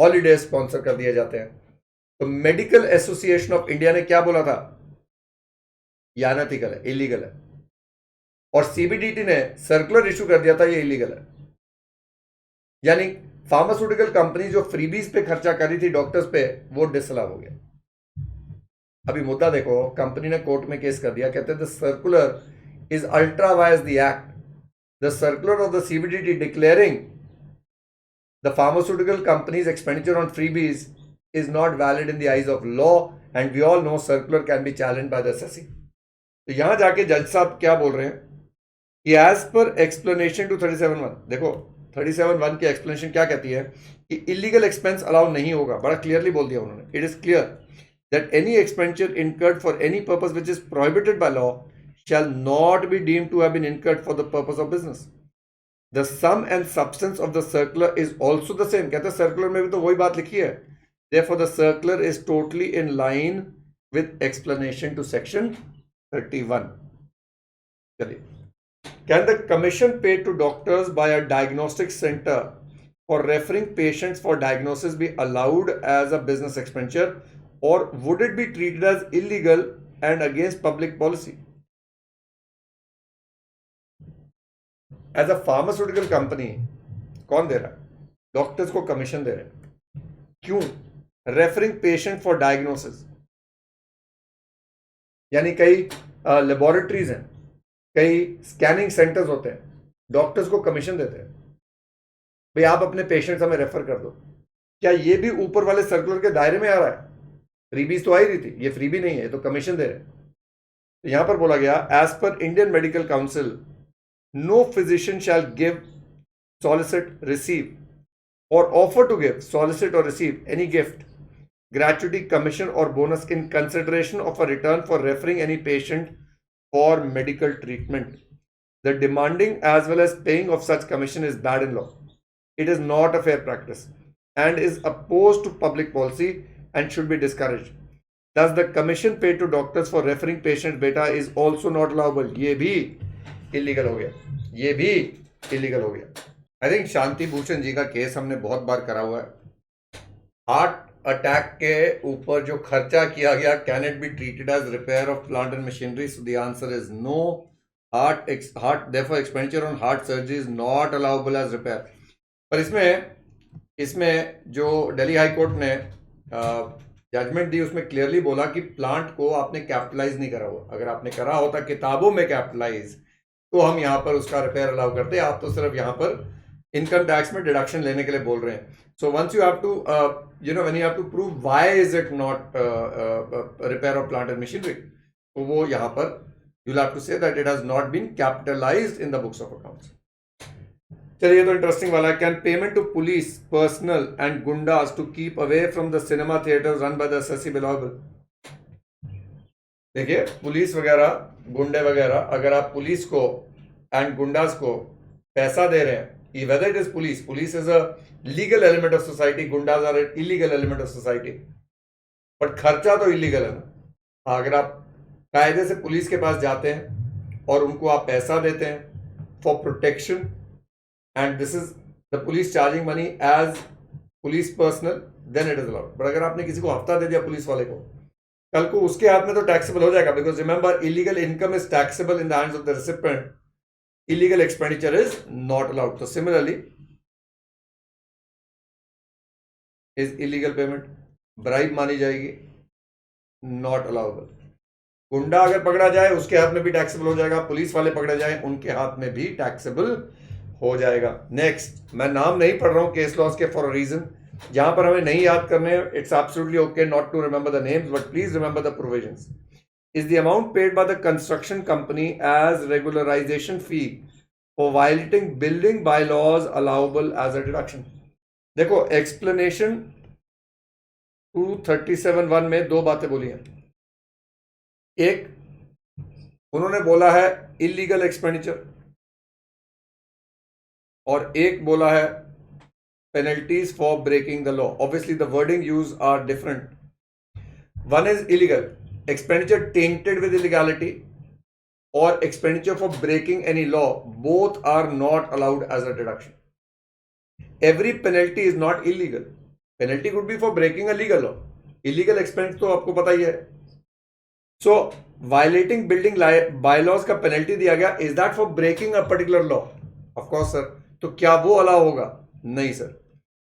हॉलीडे स्पॉन्सर कर दिए जाते हैं, तो मेडिकल एसोसिएशन ऑफ इंडिया ने क्या बोला था, ये अनएथिकल है, इलीगल है. और सीबीडीटी ने सर्कुलर इशू कर दिया था ये इलीगल है. यानी फार्मास्यूटिकल कंपनी जो फ्रीबीज पे खर्चा कर रही थी डॉक्टर्स पे, वो डिसअलाउ हो गया. अभी मुद्दा देखो, कंपनी ने कोर्ट में केस कर दिया, कहते हैं the circular is ultra vires the act. The circular of the CBDT declaring the pharmaceutical companies expenditure on freebies is not valid in the eyes of law and we all know circular can be challenged by the SSC. तो यहां जाके जज साहब क्या बोल रहे हैं कि एज पर एक्सप्लेनेशन टू 37(1), देखो 37(1) की एक्सप्लेनेशन क्या कहती है कि इलीगल एक्सपेंस अलाउ नहीं होगा. बड़ा क्लियरली बोल दिया उन्होंने. It is clear that any expenditure incurred for any purpose which is prohibited by law shall not be deemed to have been incurred for the purpose of business. The sum and substance of the circular is also the same. कहते हैं circular में भी तो वही बात लिखी है. Therefore, the circular is totally in line with explanation to section 31. Can the commission paid to doctors by a diagnostic center for referring patients for diagnosis be allowed as a business expenditure, or would it be treated as illegal and against public policy? As a pharmaceutical company, कौन दे रहा है? Doctors को commission दे रहे हैं. क्यों? Referring patient for diagnosis. यानी कई laboratories हैं, कई स्कैनिंग सेंटर्स होते हैं, डॉक्टर्स को कमीशन देते हैं, भाई आप अपने पेशेंट्स हमें रेफर कर दो. क्या ये भी ऊपर वाले सर्कुलर के दायरे में आ रहा है? फ्रीबीज तो आ ही रही थी, ये फ्रीबी नहीं है, ये तो कमीशन दे रहे हैं. तो यहां पर बोला गया as per Indian medical council no physician shall give, solicit, receive or offer to give, solicit or receive any gift, gratuity, commission or bonus in consideration of a return for referring any patient for medical treatment. The demanding as well as paying of such commission is bad in law. It is not a fair practice and is opposed to public policy and should be discouraged. Thus, the commission paid to doctors for referring patients beta is also not allowable. ये भी illegal हो गया, ये भी illegal हो गया. I think Shanti Bhushan ji का case हमने बहुत बार करा हुआ है. हार्ट अटैक के ऊपर जो खर्चा किया गया, can it be treated as repair of plant and machinery? So the answer is no. Heart therefore expenditure on heart surgery is not allowable as repair. पर इसमें जो दिल्ली हाई कोर्ट ने जजमेंट दी, उसमें क्लियरली बोला कि प्लांट को आपने कैपिटलाइज नहीं करा हुआ. अगर आपने करा होता किताबों में कैपिटलाइज, तो हम यहाँ पर उसका रिपेयर अलाउ करते. आप तो सिर्फ यहाँ पर इनकम टैक्स में डिडक्शन लेने के लिए बोल रहे हैं. So once you have to when you have to prove why is it not repair of plant and machinery, तो वो यहाँ पर you will have to say that it has not been capitalised in the books of accounts. चलिए, तो interesting वाला है. Can payment to police personnel and goondas to keep away from the cinema theatres run by the SSC be allowable? देखिए, police वगैरह, गुंडे वगैरह, अगर आप पुलिस को एंड गुंडास को पैसा दे रहे हैं, whether it is police is a legal element of society, gundas are an illegal element of society, but खर्चा तो इलीगल है ना. अगर आप कायदे से पुलिस के पास जाते हैं और उनको आप पैसा देते हैं for protection, and this is the police charging money as police personal, then it is allowed. But अगर आपने किसी को हफ्ता दे दिया पुलिस वाले को, कल को उसके हाथ में तो टैक्सेबल हो जाएगा, because remember illegal income is taxable in the hands of the recipient, illegal expenditure is not allowed. तो similarly is illegal payment, bribe मानी जाएगी, नॉट अलाउबल. गुंडा अगर पकड़ा जाए उसके हाथ में भी टैक्सेबल हो जाएगा, पुलिस वाले पकड़े जाए उनके हाथ में भी टैक्सेबल हो जाएगा. नेक्स्ट, मैं नाम नहीं पढ़ रहा हूं केस लॉज के फॉर अ रीजन. जहां पर हमें नहीं याद करने, it's absolutely okay not to remember the names, but please remember the provisions. Is the amount paid by the construction company as regularization fee for violating building bylaws allowable as a deduction. देखो explanation 237(1) में दो बातें बोली हैं. एक, उन्होंने बोला है इलीगल एक्सपेंडिचर, और एक बोला है penalties for breaking the law. Obviously the wording use are different. One is illegal expenditure tainted with illegality, और expenditure for breaking any law, both are not allowed as a deduction. Every penalty is not illegal. Penalty could be for breaking a legal law. Illegal expense तो आपको पता ही है. So violating building bylaws का penalty दिया गया, is that for breaking a particular law? Of course sir. तो क्या वो अलाउ होगा? नहीं sir.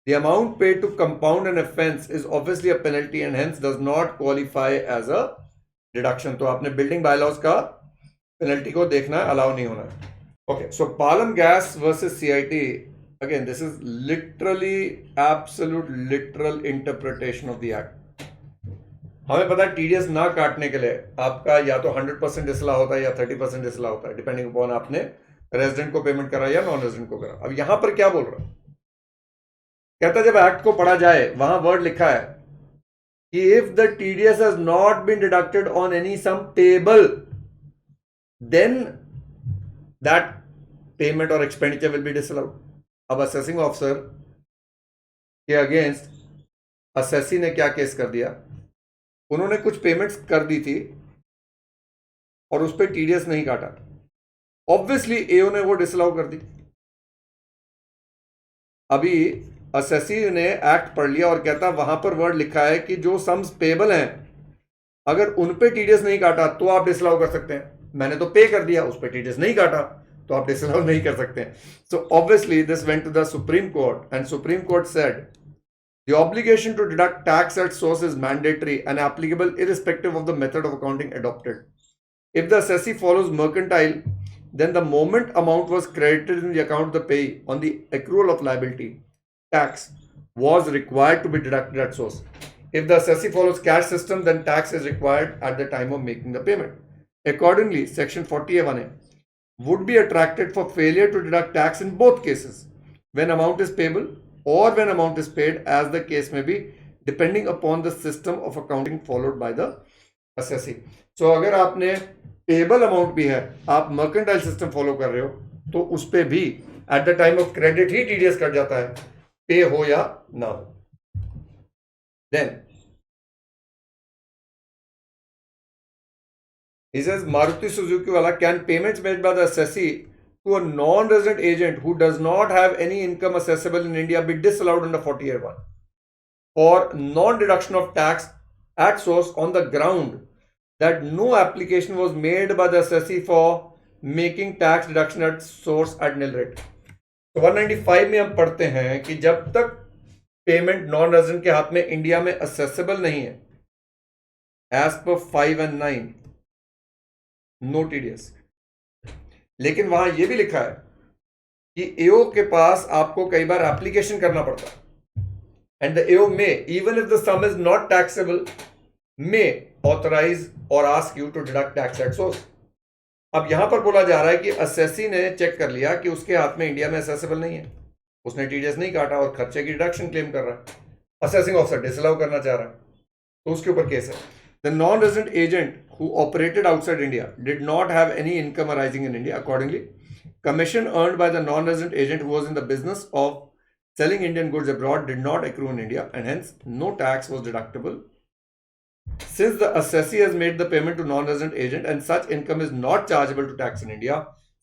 The amount paid to compound an offence is obviously a penalty and hence does not qualify as a deduction. तो आपने building bylaws का penalty को देखना है, अलाउ नहीं होना है. Okay, so Palam gas versus CIT. Again this is literally absolute literal interpretation of the act. हमें पता है टीडीएस ना काटने के लिए आपका या तो 100% डिसला होता है या 30% डिसला होता है, डिपेंडिंग अपॉन आपने रेजिडेंट को पेमेंट करा या नॉन रेजिडेंट को करा. अब यहां पर क्या बोल रहा है, कहता है जब एक्ट को पढ़ा जाए वहां वर्ड लिखा है कि if the TDS has not been deducted on any sum payable, then that payment और एक्सपेंडिचर विल बी डिसअलाउड. अब असेसिंग ऑफिसर के अगेंस्ट असेसी ने क्या केस कर दिया, उन्होंने कुछ पेमेंट्स कर दी थी और उस पर टीडीएस नहीं काटा. ऑब्वियसली एओ ने वो डिसअलाउ कर दी. अभी असेसी ने एक्ट पढ़ लिया और कहता वहां पर वर्ड लिखा है कि जो सम्स पेबल हैं अगर उन पे टीडीएस नहीं काटा तो आप डिसअलाउ कर सकते हैं. मैंने तो पे कर दिया, उस पर टीडीएस नहीं काटा तो आप डिसअलाउ नहीं कर सकते हैं. So obviously this went to the supreme court and supreme court said the obligation to deduct tax at source is mandatory and applicable irrespective of the method of accounting adopted. If the assessee follows mercantile, then the moment amount was credited in the account of the payee on the accrual of liability, tax was required to be deducted at source. If the assessee follows cash system, then tax is required at the time of making the payment. Accordingly, section 40A(1)(a) would be attracted for failure to deduct tax in both cases, when amount is payable or when amount is paid, as the case may be, depending upon the system of accounting followed by the assessee. So अगर आपने payable amount भी है, आप mercantile system follow कर रहे हो, तो उस पे भी at the time of credit ही टीडीएस कट जाता है, पे हो या ना हो. Then he says Maruti Suzuki wala, can payments made by the assessee to a non-resident agent who does not have any income accessible in India be disallowed under 40A(1) for non-deduction of tax at source on the ground that no application was made by the assessee for making tax deduction at source at nil rate. तो 195 में हम पढ़ते हैं कि जब तक payment non resident के हाथ में इंडिया में असेसेबल नहीं है, as per 5 and 9 no TDS. लेकिन वहां यह भी लिखा है कि एओ के पास आपको कई बार एप्लीकेशन करना पड़ता है, and the AO may, even if the sum is not taxable, may authorise और ask you to deduct tax at source. अब यहां पर बोला जा रहा है कि असेसी ने चेक कर लिया कि उसके हाथ में इंडिया में असेसेबल नहीं है, उसने टीडीएस नहीं काटा और खर्चे की डिडक्शन क्लेम कर रहा है. असेसिंग ऑफिसर डिसअलाउ करना चाह रहा है, तो उसके ऊपर केस है. The non-resident agent who operated outside India did not have any income arising in India. Accordingly, commission earned by the non-resident agent who was in the business of selling Indian goods abroad did not accrue in India, and hence no tax was deductible. Since the assessee has made the payment to non-resident agent and such income is not chargeable to tax in India,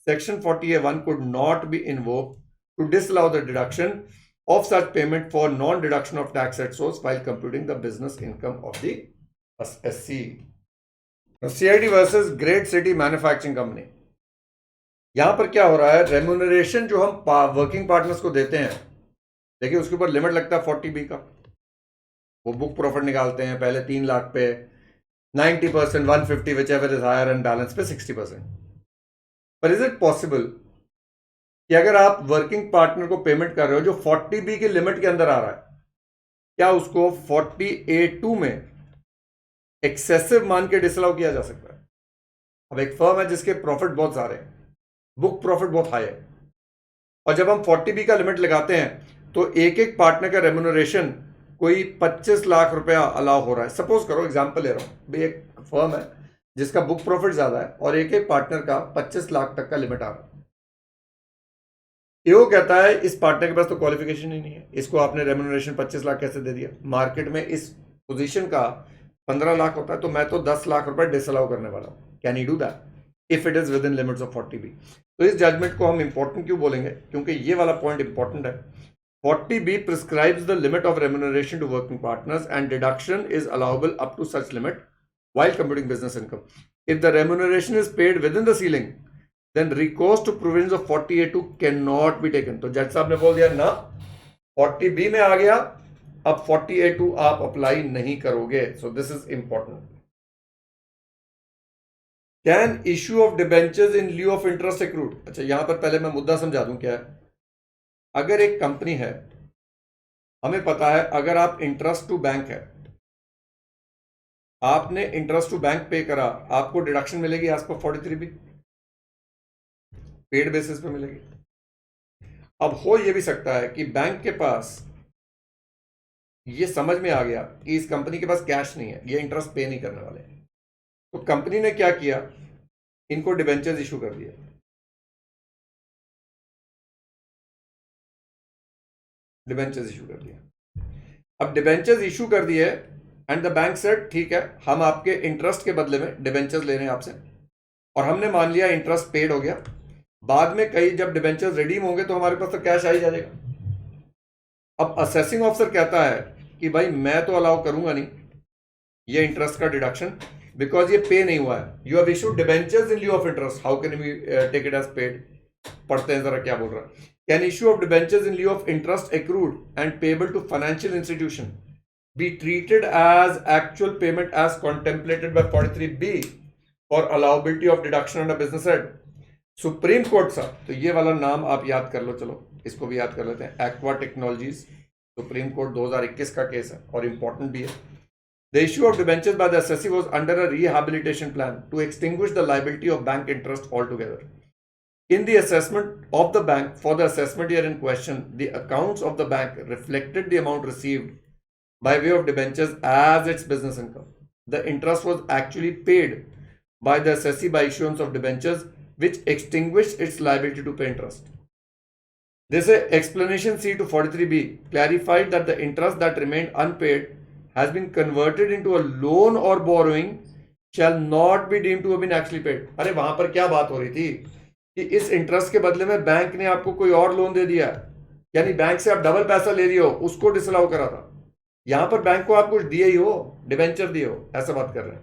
Section 40A(1) could not be invoked to disallow the deduction of such payment for non-deduction of tax at source while computing the business income of the SC, CID versus great city manufacturing company. यहां पर क्या हो रहा है, remuneration जो हम working partners को देते हैं, देखिए उसके ऊपर लिमिट लगता है 40B का। वो बुक प्रॉफिट निकालते हैं पहले 3 लाख पे 90%, 150 whichever is higher and balance पे 60%। पर इज इट पॉसिबल कि अगर आप वर्किंग पार्टनर को पेमेंट कर रहे हो जो 40B के लिमिट के अंदर आ रहा है, क्या उसको 40A2 में एक्सेसिव मान के डिसअलाउ किया जा सकता है? अब एक फर्म है जिसके प्रॉफिट बहुत सारे हैं, बुक प्रॉफिट बहुत हाई है, और जब हम 40B का लिमिट लगाते हैं तो एक एक पार्टनर का रेम्यूनरेशन कोई 25 लाख रुपया अलाउ हो रहा है। सपोज करो, एग्जांपल ले रहा हूं भाई, एक फर्म है जिसका बुक प्रॉफिट ज्यादा है और एक एक पार्टनर का 25 लाख तक का लिमिट आ रहा है। ये कहता है इस पार्टनर के पास तो क्वालिफिकेशन ही नहीं है, इसको आपने रेम्यूनरेशन 25 लाख कैसे दे दिया? मार्केट में इस पोजीशन का 15 लाख होता है, तो मैं तो 10 लाख रुपए डिसअलाउ करने वाला हूं। Can you do that if it is with in limits of 40B? तो इस जजमेंट को हम इंपॉर्टेंट क्यों बोलेंगे? क्योंकि ये वाला पॉइंट इंपॉर्टेंट है। 40B prescribes the limit of remuneration to working partners and deduction is allowable up to such limit while computing business income. If the remuneration is paid within the ceiling, then recourse to provisions of 40A2 cannot be taken. तो जज साहब ने बोल दिया ना, 40B में आ गया, अब 40A2 आप अप्लाई नहीं करोगे। So this is important. Can issue of debentures in lieu of interest accrued? अच्छा, यहां पर पहले मैं मुद्दा समझा दूं क्या है। अगर एक कंपनी है, हमें पता है अगर आप इंटरेस्ट टू बैंक है, आपने इंटरेस्ट टू बैंक पे करा, आपको डिडक्शन मिलेगी as per 43B, paid basis पे मिलेगी। अब हो यह भी सकता है कि बैंक के पास ये समझ में आ गया कि इस कंपनी के पास कैश नहीं है, ये इंटरेस्ट पे नहीं करने वाले, तो कंपनी ने क्या किया, इनको डिबेंचर्स इशू कर दिया। डिबेंचर्स इशू कर दिया। अब डिबेंचर्स इशू कर दिए एंड द बैंक सेड ठीक है, हम आपके इंटरेस्ट के बदले में डिबेंचर्स ले रहे हैं आपसे, और हमने मान लिया इंटरेस्ट पेड हो गया। बाद में कई जब डिबेंचर्स रिडीम होंगे तो हमारे पास तो कैश आ ही जाएगा। अब असेसिंग ऑफिसर कहता है कि भाई मैं तो अलाउ करूंगा नहीं ये इंटरेस्ट का डिडक्शन, बिकॉज ये पे नहीं हुआ है। You have issued debentures in lieu of interest, how can we take it as paid? पढ़ते हैं जरा क्या बोल रहा है। Can issue of debentures in lieu of interest accrued and payable to financial institution be treated as actual payment as contemplated by 43B for allowability of deduction under business head? Supreme court साहब, तो ये वाला नाम आप याद कर लो, चलो इसको भी याद कर लेते हैं। एक्वा टेक्नोलॉजीज, सुप्रीम कोर्ट 2021 का केस है और इंपॉर्टेंट भी है। The issue of debentures by the assessee was under a rehabilitation plan to extinguish the liability of bank interest altogether. In the assessment of the bank for the assessment year in question, the accounts of the bank reflected the amount received by way of debentures as its business income. The interest was actually paid by the assessee by issuance of debentures, which extinguished its liability to pay interest. This explanation C to 43B clarified that the interest that remained unpaid has been converted into a loan or borrowing shall not be deemed to have been actually paid. अरे वहां पर क्या बात हो रही थी कि इस इंटरेस्ट के बदले में बैंक ने आपको कोई और लोन दे दिया, यानी बैंक से आप डबल पैसा ले रही हो, उसको डिसअलाउ करा था। यहां पर बैंक को आप कुछ दिए ही हो, डिबेंचर दिए हो, ऐसा बात कर रहे हैं।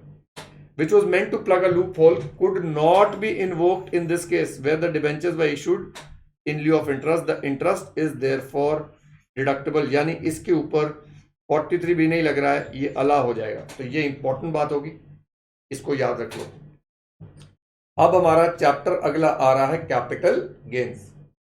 which was meant to plug a loophole could not be invoked in this case where the debentures were issued in lieu of interest. The interest is therefore deductible, यानी इसके ऊपर 43B नहीं लग रहा है, ये अला हो जाएगा। तो ये इंपॉर्टेंट बात होगी, इसको याद रख लो। अब हमारा चैप्टर अगला आ रहा है कैपिटल गेन्स।